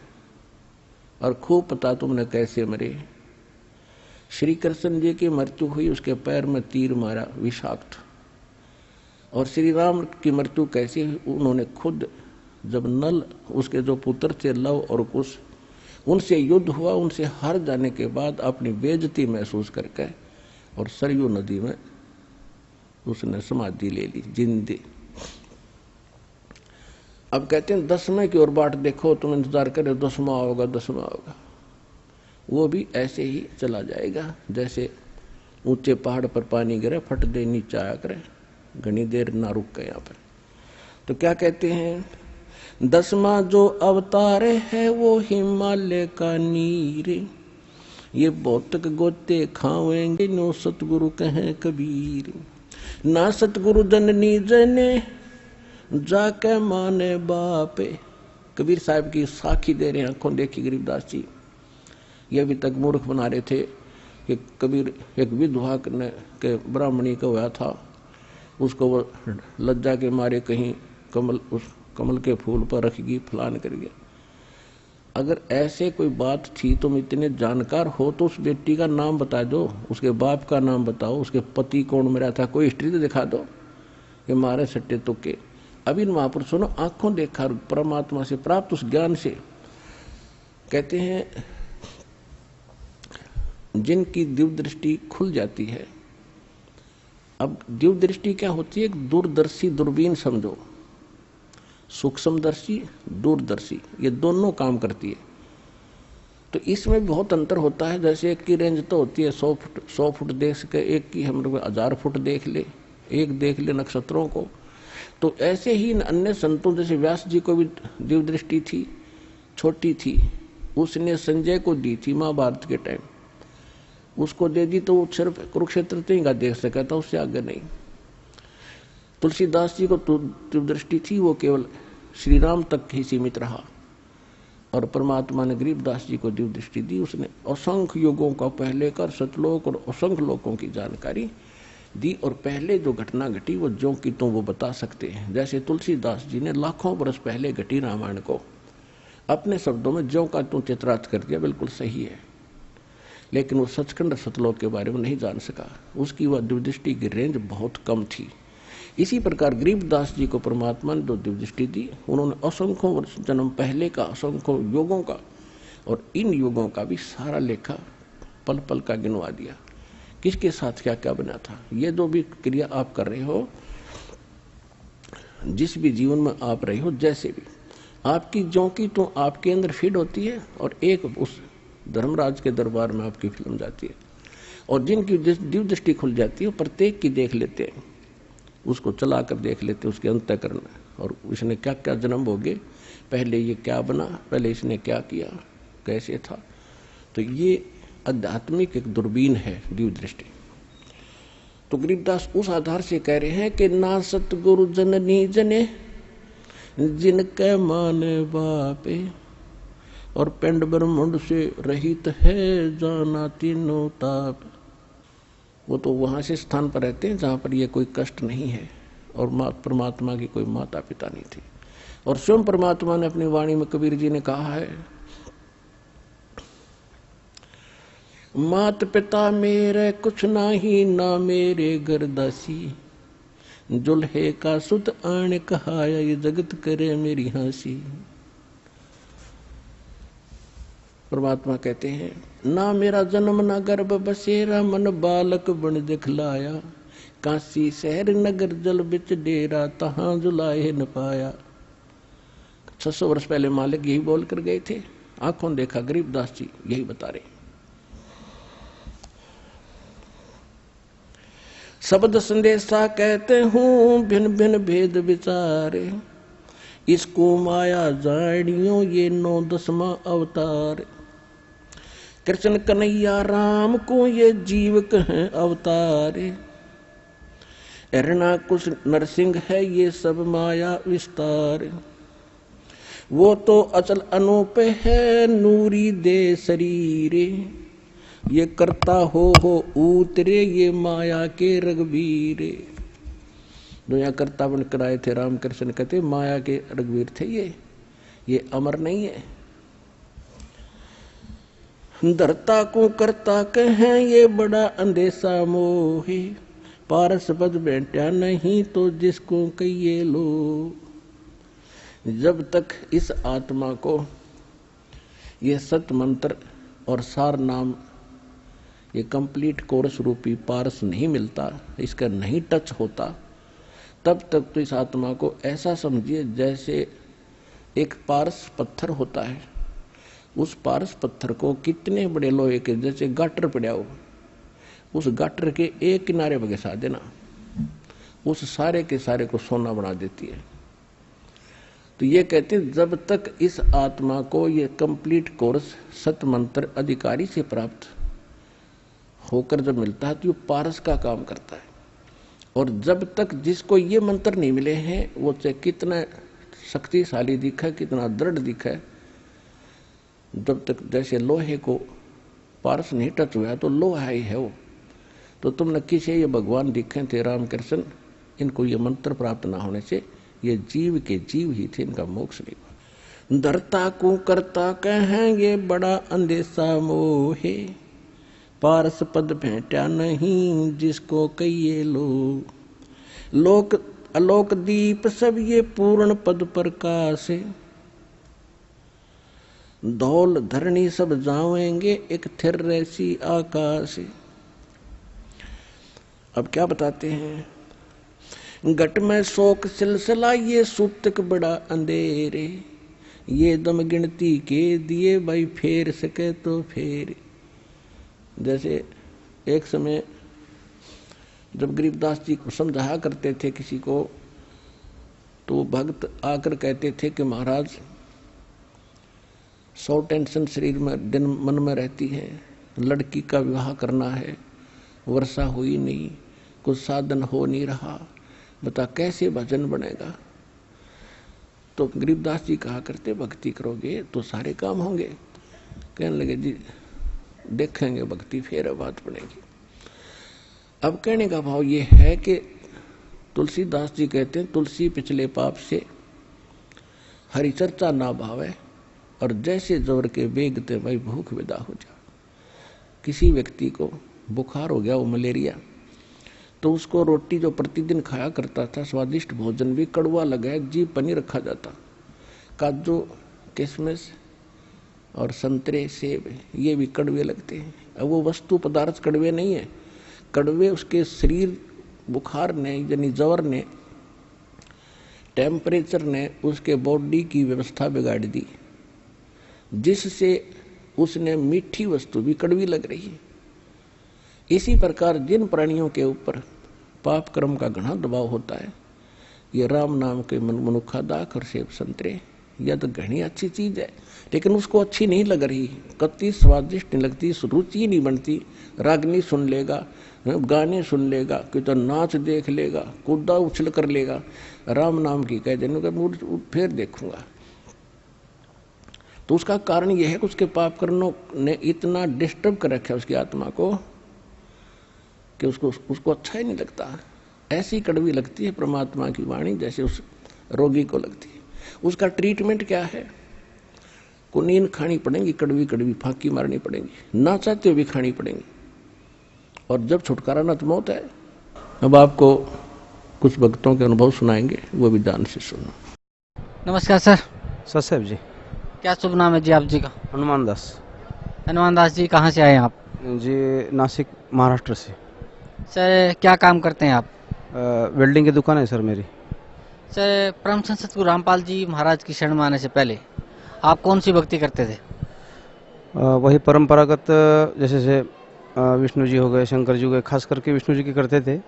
S2: और खूब पता तुमने कैसे मरे। श्री कृष्ण जी की मृत्यु हुई, उसके पैर में तीर मारा विषाक्त। और श्री राम की मृत्यु कैसी हुई, उन्होंने खुद जब नल उसके जो पुत्र थे लव और कुश, उनसे युद्ध हुआ, उनसे हार जाने के बाद अपनी बेइज्जती महसूस करके और सरयू नदी में उसने समाधि ले ली जिंदे। अब कहते हैं 10वें की ओर बाट देखो, तुम इंतजार करे 10वां होगा 10वां होगा। वो भी ऐसे ही चला जाएगा जैसे ऊंचे पहाड़ पर पानी गिरे, फट दे नीचे आया करे, घनी देर ना रुक गए यहाँ पर। तो क्या कहते हैं, 10वां जो अवतार है वो हिमालय का नीरे, ये भौतिक गोते खावेंगे नो सतगुरु कहें कबीर। ना सतगुरु जननी जने जाके माने बापे। कबीर साहब की साखी दे रहे हैं, आंखों देखी गरीबदास जी। ये अभी तक मूर्ख बना रहे थे कि कबीर एक विधवा के ब्राह्मणी का हुआ था, उसको वो लज्जा के मारे कहीं उस कमल के फूल पर रखेगी, फलान करेगी। अगर ऐसे कोई बात थी, तुम इतने जानकार हो तो उस बेटी का नाम बता दो, उसके बाप का नाम बताओ, उसके पति कौन मरा था, कोई हिस्ट्री तो दिखा दो। ये मारे सट्टे तुक्के। अभी महापुरुषों ने आंखों देखा परमात्मा से प्राप्त उस ज्ञान से। कहते हैं जिनकी दिव्य दृष्टि खुल जाती है। अब दिव्य दृष्टि क्या होती है, एक दूरदर्शी दूरबीन समझो, सूक्ष्मदर्शी दूरदर्शी, ये दोनों काम करती है। तो इसमें बहुत अंतर होता है। जैसे एक की रेंज तो होती है 100 फुट देख सके, एक की हम लोग 1000 फुट देख ले, एक देख ले नक्षत्रों को। तो ऐसे ही अन्य संतों जैसे व्यास जी को भी दिव्य दृष्टि थी, छोटी थी, उसने संजय को दी थी महाभारत के टाइम, उसको दे दी तो वो सिर्फ कुरुक्षेत्र तक का देख सका था, उससे आगे नहीं। तुलसीदास जी को दिव्य दृष्टि थी, वो केवल श्री राम तक ही सीमित रहा। और परमात्मा ने गरीबदास जी को दिव्य दृष्टि दी, उसने असंख्य युगों का पहले कर सतलोक और असंख्य लोकों की जानकारी दी। और पहले जो घटना घटी वो ज्यों की तो वो बता सकते हैं। जैसे तुलसीदास जी ने लाखों बरस पहले घटी रामायण को अपने शब्दों में ज्यों का त्यों चित्रार्थ कर दिया, बिल्कुल सही है। लेकिन वो सचखंड सतलोक के बारे में नहीं जान सका, उसकी वह दिव्य दृष्टि की रेंज बहुत कम थी। इसी प्रकार गरीबदास जी को परमात्मा ने जो दिव्य दृष्टि दी, उन्होंने असंख्यों वर्ष जन्म पहले का, असंख्यों युगों का और इन युगों का भी सारा लेखा पल पल का गिनवा दिया, किसके साथ क्या क्या बना था। ये जो भी क्रिया आप कर रहे हो, जिस भी जीवन में आप रहे हो, जैसे भी आपकी ज्यों की तो आपके अंदर फीड होती है और एक उस धर्मराज के दरबार में आपकी फिल्म जाती है। और जिनकी दिव्य दृष्टि खुल जाती है, प्रत्येक की देख लेते हैं, उसको चला कर देख लेते, उसके अंतःकरण और इसने क्या क्या जन्म भोगे, पहले ये क्या बना, पहले इसने क्या किया, कैसे था। तो ये आध्यात्मिक एक दूरबीन है दिव्य दृष्टि। तो गरीबदास उस आधार से कह रहे हैं कि ना सतगुरु जननी जने जिनके माने बापे, और पिंड ब्रह्मंड से रहित है जाना तीनों ताप। वो तो वहां से स्थान पर रहते हैं जहां पर ये कोई कष्ट नहीं है और परमात्मा की कोई माता पिता नहीं थी। और स्वयं परमात्मा ने अपनी वाणी में कबीर जी ने कहा है, मात पिता मेरे कुछ नाही, ना मेरे घर दासी, जुल्हे का सुत आण कहाया, ये जगत करे मेरी हंसी। परमात्मा कहते हैं, ना मेरा जन्म ना गर्भ बसेरा, मन बालक बन दिखलाया, काशी शहर नगर जल बिच डेरा, तहां जुलाए न पाया। 600 वर्ष पहले मालिक यही बोल कर गए थे, आंखों देखा गरीबदास जी यही बता रहे। शब्द संदेशा कहते हूँ भिन्न भिन्न भेद विचारे, इसको माया जानियो ये 9-10वां अवतार। कृष्ण कन्हैया राम को ये जीव कहें अवतारे, हिरण्यकुश नरसिंह है ये सब माया विस्तार। वो तो अचल अनूप है नूरी दे शरीरे, ये करता हो उतरे ये माया के रघुवीरे। जो यहाँ करता बन कर आए थे रामकृष्ण कहते माया के रघुवीर थे ये अमर नहीं है। धरता को करता कहें ये बड़ा अंदेशा मोहे, पारस पद बैठा नहीं तो जिसको कहिए लो। जब तक इस आत्मा को ये सत मंत्र और सार नाम ये कंप्लीट कोर्स रूपी पारस नहीं मिलता, इसका नहीं टच होता, तब तक तो इस आत्मा को ऐसा समझिए जैसे एक पारस पत्थर होता है। उस पारस पत्थर को कितने बड़े लोहे के जैसे गाटर पड़ा हो, उस गाटर के एक किनारे पर घिसा देना, उस सारे के सारे को सोना बना देती है। तो ये कहते हैं जब तक इस आत्मा को ये कंप्लीट कोर्स सत मंत्र अधिकारी से प्राप्त होकर जब मिलता है तो ये पारस का काम करता है। और जब तक जिसको ये मंत्र नहीं मिले हैं वो चाहे कितना शक्तिशाली दिखे, कितना दृढ़ दिखे, जब तक जैसे लोहे को पारस नहीं टच हुआ तो लोहा ही है वो। तो तुमने किसे ये भगवान दिखे थे रामकृष्ण, इनको ये मंत्र प्राप्त ना होने से ये जीव के जीव ही थे, इनका मोक्ष नहीं हुआ। धरता को करता कहें ये बड़ा अंदेशा मोहे, पारस पद भेंटा नहीं जिसको कहिए लो। लोक अलोक दीप सब ये पूर्ण पद प्रकाश, धौल धरणी सब जावेंगे एक थिर रैसी आकाश। अब क्या बताते हैं, घट में शोक सिलसिला ये सूतक बड़ा अंधेरे, ये दम गिनती के दिए भाई फेर सके तो फेर। जैसे एक समय जब गरीबदास जी को समझाया करते थे किसी को, तो भक्त आकर कहते थे कि महाराज 100 टेंशन शरीर में दिन मन में रहती है, लड़की का विवाह करना है, वर्षा हुई नहीं, कुछ साधन हो नहीं रहा, बता कैसे भजन बनेगा। तो गरीबदास जी कहा करते भक्ति करोगे तो सारे काम होंगे। कहने लगे जी देखेंगे भक्ति फिर बात बनेगी। अब कहने का भाव ये है कि तुलसीदास जी कहते हैं तुलसी पिछले पाप से हरि चर्चा ना भावे, और जैसे जोर के बेगते भाई भूख विदा हो जा। किसी व्यक्ति को बुखार हो गया, वो मलेरिया, तो उसको रोटी जो प्रतिदिन खाया करता था, स्वादिष्ट भोजन भी कड़वा लगा, जीभ पर नहीं रखा जाता। काजू किशमिश और संतरे सेब ये भी कड़वे लगते हैं। अब वो वस्तु पदार्थ कड़वे नहीं है, कड़वे उसके शरीर बुखार ने यानी ज्वर ने, टेम्परेचर ने उसके बॉडी की व्यवस्था बिगाड़ दी, जिससे उसने मीठी वस्तु भी कड़वी लग रही है। इसी प्रकार जिन प्राणियों के ऊपर पाप कर्म का घना दबाव होता है, ये राम नाम के मनुखा दाख और सेब संतरे, यह तो घनी अच्छी चीज है, लेकिन उसको अच्छी नहीं लग रही, कति स्वादिष्ट नहीं लगती, रुचि नहीं बनती। रागनी सुन लेगा, गाने सुन लेगा, कि तो नाच देख लेगा, कूदा उछल कर लेगा, राम नाम की कह देने का फिर देखूंगा। तो उसका कारण यह है कि उसके पाप कर्मों ने इतना डिस्टर्ब कर रखा है उसकी आत्मा को कि उसको अच्छा ही नहीं लगता। ऐसी कड़वी लगती है परमात्मा की वाणी जैसे उस रोगी को लगती है। उसका ट्रीटमेंट क्या है, कुनीन खानी पड़ेगी, कड़वी कड़वी फांकी मारनी पड़ेगी, ना चाहते हुए भी खानी पड़ेगी, और जब छुटकारा न तो मौत है। अब आपको कुछ भक्तों के अनुभव सुनाएंगे, वो भी ध्यान से सुनो।
S3: नमस्कार सर।
S4: ससेब जी।
S3: क्या शुभ नाम है जी आप जी का?
S4: हनुमान दास।
S3: हनुमान दास जी कहाँ से आए हैं आप?
S4: जी नासिक महाराष्ट्र से।
S3: सर क्या काम करते हैं आप?
S4: वेल्डिंग की दुकान है सर मेरी।
S3: सर परम संत सतगुरु रामपाल जी महाराज की शरण में आने से पहले आप कौन सी भक्ति करते थे?
S4: वही परंपरागत जैसे से विष्णु जी हो गए, शंकर जी हो गए, खास करके विष्णु जी की करते थे,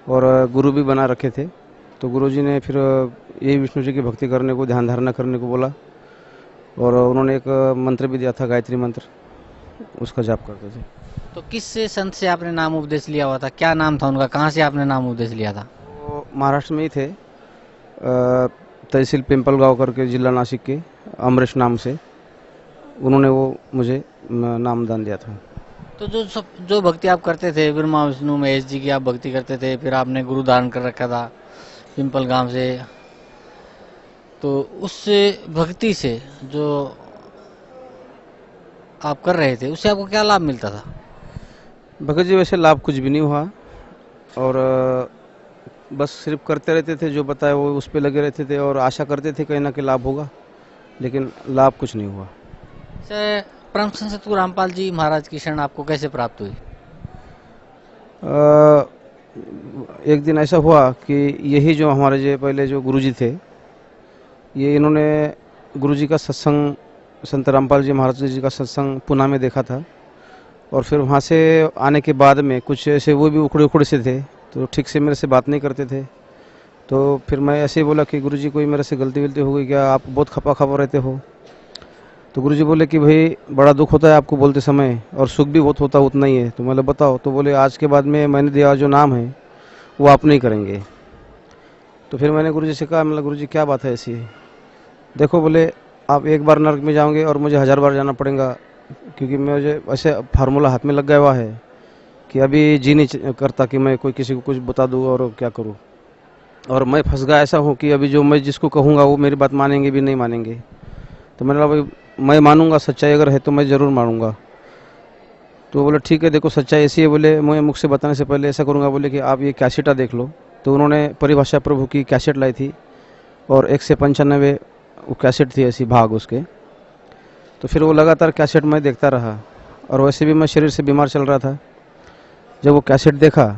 S4: और गुरु भी बना रखे थे। तो गुरु जी ने फिर यही विष्णु जी की भक्ति करने को, ध्यान धारणा करने को बोला, और उन्होंने एक मंत्र भी दिया था, गायत्री मंत्र, उसका जाप करते थे।
S3: तो किस संत से आपने नाम उपदेश लिया हुआ था? क्या नाम था उनका? कहाँ से आपने नाम उपदेश लिया था?
S4: वो महाराष्ट्र में ही थे, तहसील पिंपलगांव करके जिला नासिक के अमरीश नाम से उन्होंने वो मुझे नामदान दिया था।
S3: तो जो भक्ति आप करते थे ब्रह्मा विष्णु महेश जी की आप भक्ति करते थे, फिर आपने गुरु धारण कर रखा था पिंपल गांव से, तो उससे भक्ति से जो आप कर रहे थे उससे आपको क्या लाभ मिलता था?
S4: भगत जी वैसे लाभ कुछ भी नहीं हुआ और बस सिर्फ करते रहते थे, जो बताए वो उस पर लगे रहते थे और आशा करते थे कहीं ना कहीं लाभ होगा, लेकिन लाभ कुछ नहीं हुआ।
S3: सर, परम संत सतगुरु रामपाल जी महाराज की शरण आपको कैसे प्राप्त हुई?
S4: एक दिन ऐसा हुआ कि यही जो हमारे जो पहले जो गुरुजी थे, ये इन्होंने गुरुजी का सत्संग, संत रामपाल जी महाराज जी का सत्संग पुणे में देखा था और फिर वहाँ से आने के बाद में कुछ ऐसे वो भी उखड़े उखड़े से थे, तो ठीक से मेरे से बात नहीं करते थे। तो फिर मैं ऐसे ही बोला कि गुरुजी कोई मेरे से गलती वलती हो गई क्या, आप बहुत खपा खपा रहते हो। तो गुरुजी बोले कि भाई बड़ा दुख होता है आपको बोलते समय और सुख भी बहुत होता उतना ही है। तो मतलब बताओ, तो बोले आज के बाद में मैंने दिया जो नाम है वो आप नहीं करेंगे। तो फिर मैंने गुरुजी से कहा, मतलब गुरुजी क्या बात है ऐसी? देखो बोले आप एक बार नरक में जाओगे और मुझे 1000 बार जाना पड़ेगा, क्योंकि मुझे ऐसे फार्मूला हाथ में लग गया हुआ है कि अभी जी नहीं करता कि मैं कोई किसी को कुछ बता दूँ और क्या करूँ। और मैं फंस गया ऐसा हूँ कि अभी जो मैं जिसको कहूँगा वो मेरी बात मानेंगे भी नहीं मानेंगे। तो मैंने कहा भाई मैं मानूंगा, सच्चाई अगर है तो मैं ज़रूर मानूंगा। तो बोले ठीक है, देखो सच्चाई ऐसी है, बोले मैं मुख से बताने से पहले ऐसा करूँगा, बोले कि आप ये कैसेटा देख लो। तो उन्होंने परिभाषा प्रभु की कैसेट लाई थी और 1 से 95 वो कैसेट थी ऐसी भाग उसके। तो फिर वो लगातार कैसेट मैं देखता रहा और वैसे भी मैं शरीर से बीमार चल रहा था। जब वो कैसेट देखा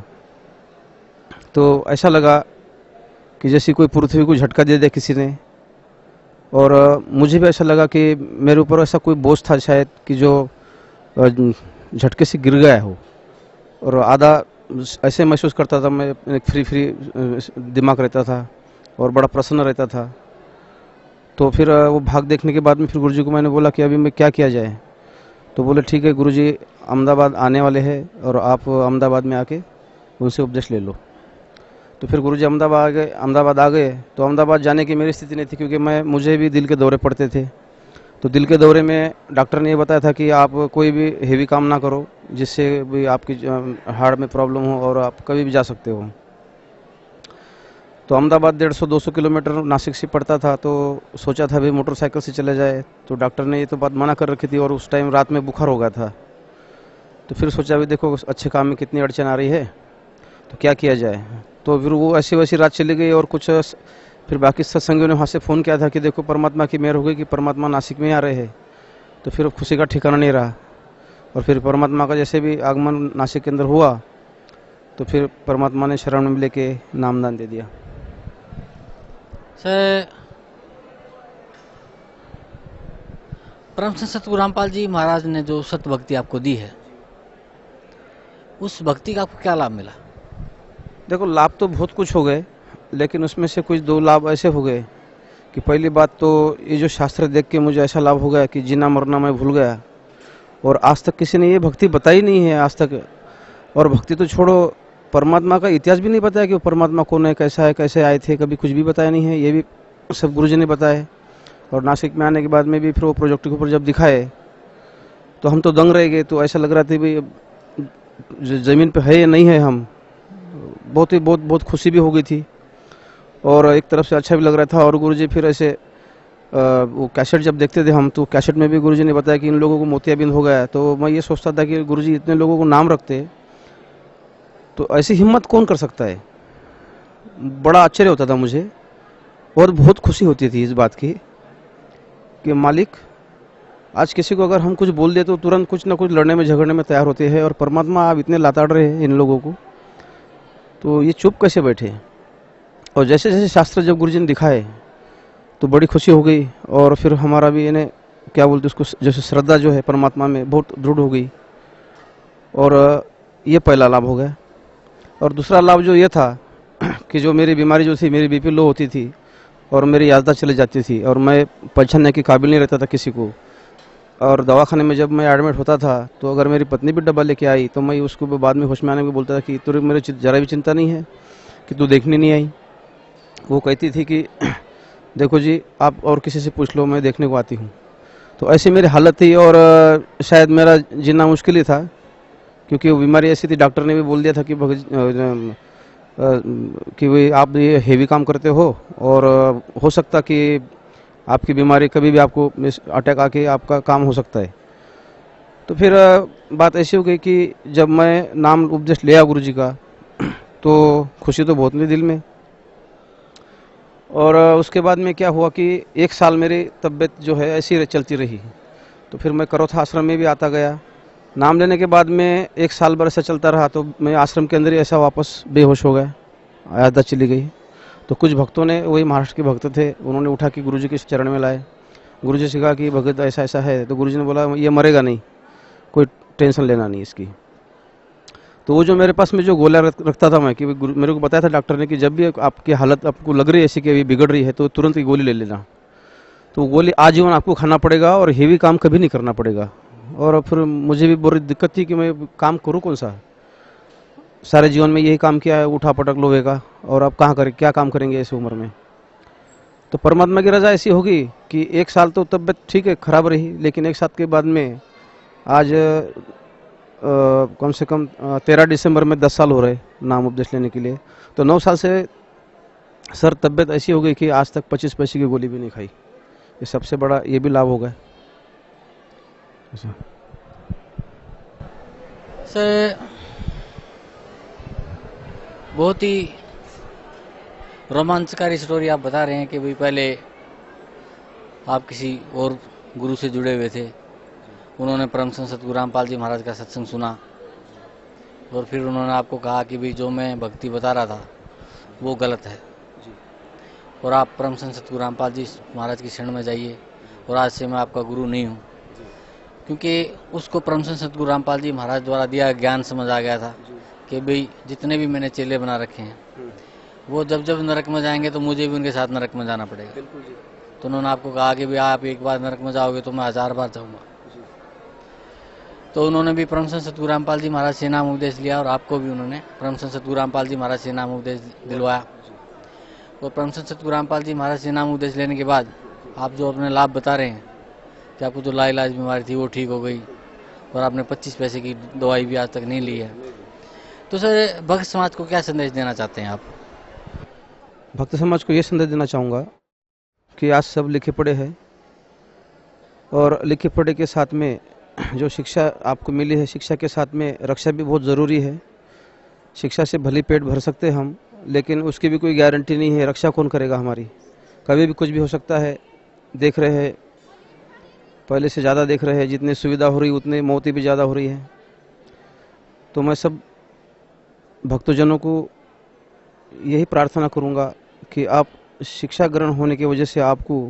S4: तो ऐसा लगा कि जैसे कोई पृथ्वी को झटका दे दे किसी ने, और मुझे भी ऐसा लगा कि मेरे ऊपर ऐसा कोई बोझ था शायद कि जो झटके से गिर गया हो। और आधा ऐसे महसूस करता था मैं, फ्री दिमाग रहता था और बड़ा प्रसन्न रहता था। तो फिर वो भाग देखने के बाद में फिर गुरुजी को मैंने बोला कि अभी मैं क्या किया जाए। तो बोले ठीक है गुरुजी अहमदाबाद आने वाले हैं और आप अहमदाबाद में आके उनसे उपदेश ले लो। तो फिर गुरुजी अहमदाबाद आ गए। तो अहमदाबाद जाने की मेरी स्थिति नहीं थी, क्योंकि मुझे भी दिल के दौरे पड़ते थे। तो दिल के दौरे में डॉक्टर ने ये बताया था कि आप कोई भी हेवी काम ना करो जिससे भी आपकी हार्ट में प्रॉब्लम हो, और आप कभी भी जा सकते हो। तो अहमदाबाद 150-200 किलोमीटर नासिक से पड़ता था, तो सोचा था भाई मोटरसाइकिल से चले जाए। तो डॉक्टर ने ये तो बात मना कर रखी थी और उस टाइम रात में बुखार हो गया था। तो फिर सोचा भी देखो अच्छे काम में कितनी अड़चन आ रही है, तो क्या किया जाए। तो फिर वो ऐसी वैसी रात चली गई और कुछ फिर बाकी सत्संगियों ने वहाँ से फ़ोन किया था कि देखो परमात्मा की मेहर हो गई कि परमात्मा नासिक में आ रहे हैं। तो फिर खुशी का ठिकाना नहीं रहा और फिर परमात्मा का जैसे भी आगमन नासिक के अंदर हुआ तो फिर परमात्मा ने शरण में लेके नामदान दे दिया।
S3: सर, परम संत सतगुरु रामपाल जी महाराज ने जो सत भक्ति आपको दी है, उस भक्ति का आपको क्या लाभ मिला?
S4: देखो लाभ तो बहुत कुछ हो गए, लेकिन उसमें से कुछ 2 लाभ ऐसे हो गए कि पहली बात तो ये जो शास्त्र देख के मुझे ऐसा लाभ हो गया कि जीना मरना मैं भूल गया। और आज तक किसी ने ये भक्ति बताई नहीं है आज तक। और भक्ति तो छोड़ो, परमात्मा का इतिहास भी नहीं बताया कि वो परमात्मा कौन है, कैसा है, कैसे आए थे, कभी कुछ भी बताया नहीं है। ये भी सब गुरुजी ने बताया। और नासिक में आने के बाद में भी फिर वो प्रोजेक्ट के ऊपर जब दिखाए तो हम तो दंग रह गए। तो ऐसा लग रहा था भाई ज़मीन पे है या नहीं है। हम बहुत खुशी भी हो गई थी और एक तरफ से अच्छा भी लग रहा था। और गुरुजी फिर ऐसे वो कैसेट जब देखते थे हम, तो कैसेट में भी गुरुजी ने बताया कि इन लोगों को मोतियाबिंद हो गया। तो मैं ये सोचता था कि गुरुजी इतने लोगों को नाम रखते तो ऐसी हिम्मत कौन कर सकता है। बड़ा आश्चर्य होता था मुझे और बहुत खुशी होती थी इस बात की कि मालिक आज किसी को अगर हम कुछ बोल दे तो तुरंत कुछ ना कुछ लड़ने में झगड़ने में तैयार होते हैं, और परमात्मा आप इतने लाताड़ रहे हैं इन लोगों को, तो ये चुप कैसे बैठे। और जैसे जैसे शास्त्र जब गुरुजी ने दिखाए तो बड़ी खुशी हो गई। और फिर हमारा भी इन्हें क्या बोलते उसको, जैसे श्रद्धा जो है परमात्मा में बहुत दृढ़ हो गई। और ये पहला लाभ हो गया। और दूसरा लाभ जो ये था कि जो मेरी बीमारी जो थी, मेरी बीपी लो होती थी और मेरी याददाश्त चली जाती थी और मैं पहचानने के काबिल नहीं रहता था किसी को। और दवाखाने में जब मैं एडमिट होता था तो अगर मेरी पत्नी भी डब्बा लेके आई तो मैं उसको बाद में होश में आने में बोलता था कि तुझे मेरे जरा भी चिंता नहीं है कि तू देखने नहीं आई। वो कहती थी कि देखो जी आप और किसी से पूछ लो, मैं देखने को आती हूँ। तो ऐसी मेरी हालत थी और शायद मेरा जीना मुश्किल ही था, क्योंकि वो बीमारी ऐसी थी, डॉक्टर ने भी बोल दिया था कि कि भाई आप ये हेवी काम करते हो और हो सकता कि आपकी बीमारी कभी भी आपको अटैक आके आपका काम हो सकता है। तो फिर बात ऐसी हो गई कि जब मैं नाम उपदेश लिया गुरु जी का तो खुशी तो बहुत थी दिल में। और उसके बाद में क्या हुआ कि 1 साल मेरी तबीयत जो है ऐसी चलती रही। तो फिर मैं करोथा आश्रम में भी आता गया। नाम लेने के बाद में 1 साल भर ऐसा चलता रहा, तो मैं आश्रम के अंदर ही ऐसा वापस बेहोश हो गया, याददाश्त चली गई। तो कुछ भक्तों ने, वही महाराष्ट्र के भक्त थे, उन्होंने उठा के गुरुजी के चरण में लाए। गुरुजी से कहा कि भगत ऐसा ऐसा है। तो गुरुजी ने बोला ये मरेगा नहीं, कोई टेंशन लेना नहीं इसकी। तो वो जो मेरे पास में जो गोला रखता था मैं, कि मेरे को बताया था डॉक्टर ने कि जब भी आपकी हालत आपको लग रही है ऐसी कि अभी बिगड़ रही है तो तुरंत ही गोली ले लेना। तो गोली आजीवन आपको खाना पड़ेगा और हेवी काम कभी नहीं करना पड़ेगा। और फिर मुझे भी बड़ी दिक्कत थी कि मैं काम करूँ कौन सा, सारे जीवन में यही काम किया है, उठा पटक लोहे का, और अब कहाँ करें, क्या काम करेंगे ऐसी उम्र में। तो परमात्मा की रजा ऐसी होगी कि 1 साल तो तबीयत ठीक है खराब रही, लेकिन 1 साल के बाद में आज कम से कम 13 दिसंबर में 10 साल हो रहे नाम उपदेश लेने के लिए। तो 9 साल से सर तबीयत ऐसी हो गई कि आज तक 25 पैसे की गोली भी नहीं खाई। ये सबसे बड़ा ये भी लाभ होगा।
S3: सर बहुत ही रोमांचकारी स्टोरी आप बता रहे हैं कि भाई पहले आप किसी और गुरु से जुड़े हुए थे, उन्होंने परम संत सतगुरु रामपाल जी महाराज का सत्संग सुना और फिर उन्होंने आपको कहा कि भाई जो मैं भक्ति बता रहा था वो गलत है और आप परम संत सतगुरु रामपाल जी महाराज की शरण में जाइए और आज से मैं आपका गुरु नहीं हूँ। क्योंकि उसको परम संत सतगुरु रामपाल जी महाराज द्वारा दिया ज्ञान समझ आ गया था कि भाई जितने भी मैंने चेले बना रखे हैं वो जब जब नरक में जाएंगे तो मुझे भी उनके साथ नरक में जाना पड़ेगा। तो उन्होंने आपको कहा कि भाई आप एक बार नरक में जाओगे तो मैं 1000 बार जाऊंगा। तो उन्होंने भी परम संत सतगुरु रामपाल जी महाराज से नाम उपदेश लिया और आपको भी उन्होंने परम संत सतगुरु रामपाल जी महाराज से नाम उपदेश दिलवाया। और परम संत सतगुरु रामपाल जी महाराज से नाम उपदेश लेने के बाद आप जो अपने लाभ बता रहे हैं कि आपको जो लाइलाज बीमारी थी वो ठीक हो गई और आपने 25 पैसे की दवाई भी आज तक नहीं ली है। तो सर भक्त समाज को क्या संदेश देना चाहते हैं आप?
S4: भक्त समाज को ये संदेश देना चाहूँगा कि आज सब लिखे पढ़े हैं और लिखे पढ़े के साथ में जो शिक्षा आपको मिली है, शिक्षा के साथ में रक्षा भी बहुत ज़रूरी है। शिक्षा से भली पेट भर सकते हैं हम, लेकिन उसकी भी कोई गारंटी नहीं है। रक्षा कौन करेगा हमारी? कभी भी कुछ भी हो सकता है। देख रहे हैं, पहले से ज़्यादा देख रहे हैं, जितनी सुविधा हो रही उतनी मौतें भी ज़्यादा हो रही है। तो मैं सब भक्तजनों को यही प्रार्थना करूंगा कि आप शिक्षा ग्रहण होने की वजह से आपको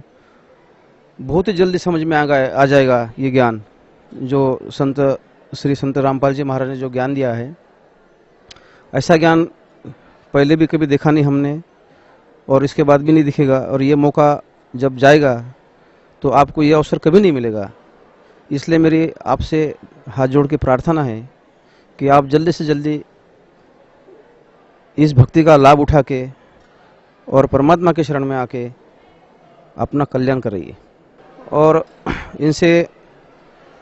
S4: बहुत ही जल्दी समझ में आ जाएगा ये ज्ञान जो श्री संत रामपाल जी महाराज ने जो ज्ञान दिया है। ऐसा ज्ञान पहले भी कभी देखा नहीं हमने और इसके बाद भी नहीं दिखेगा। और ये मौका जब जाएगा तो आपको ये अवसर कभी नहीं मिलेगा। इसलिए मेरी आपसे हाथ जोड़ के प्रार्थना है कि आप जल्दी से जल्दी इस भक्ति का लाभ उठा के और परमात्मा के शरण में आके अपना कल्याण करिए। और इनसे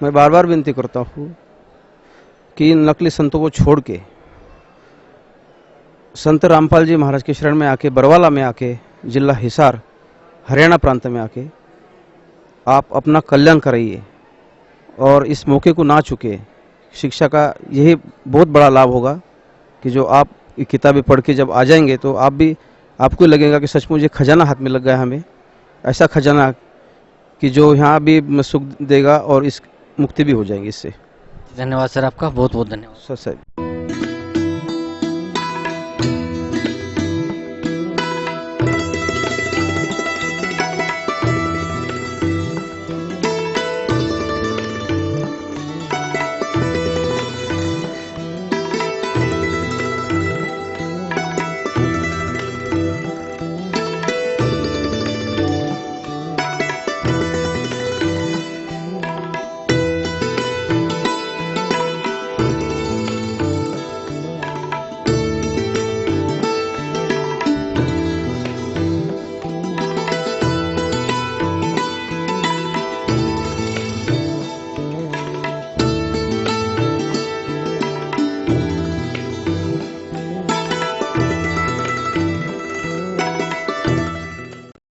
S4: मैं बार बार विनती करता हूँ कि इन नकली संतों को छोड़ के संत रामपाल जी महाराज के शरण में आके, बरवाला में आके, जिला हिसार हरियाणा प्रांत में आके आप अपना कल्याण कराइए और इस मौके को ना चुके। शिक्षा का यही बहुत बड़ा लाभ होगा कि जो आप किताबें पढ़ के जब आ जाएंगे तो आपको लगेगा कि सचमुच ये खजाना हाथ में लग गया हमें, ऐसा खजाना कि जो यहाँ भी सुख देगा और इस मुक्ति भी हो जाएगी इससे।
S3: धन्यवाद सर, आपका बहुत बहुत धन्यवाद।
S4: सर।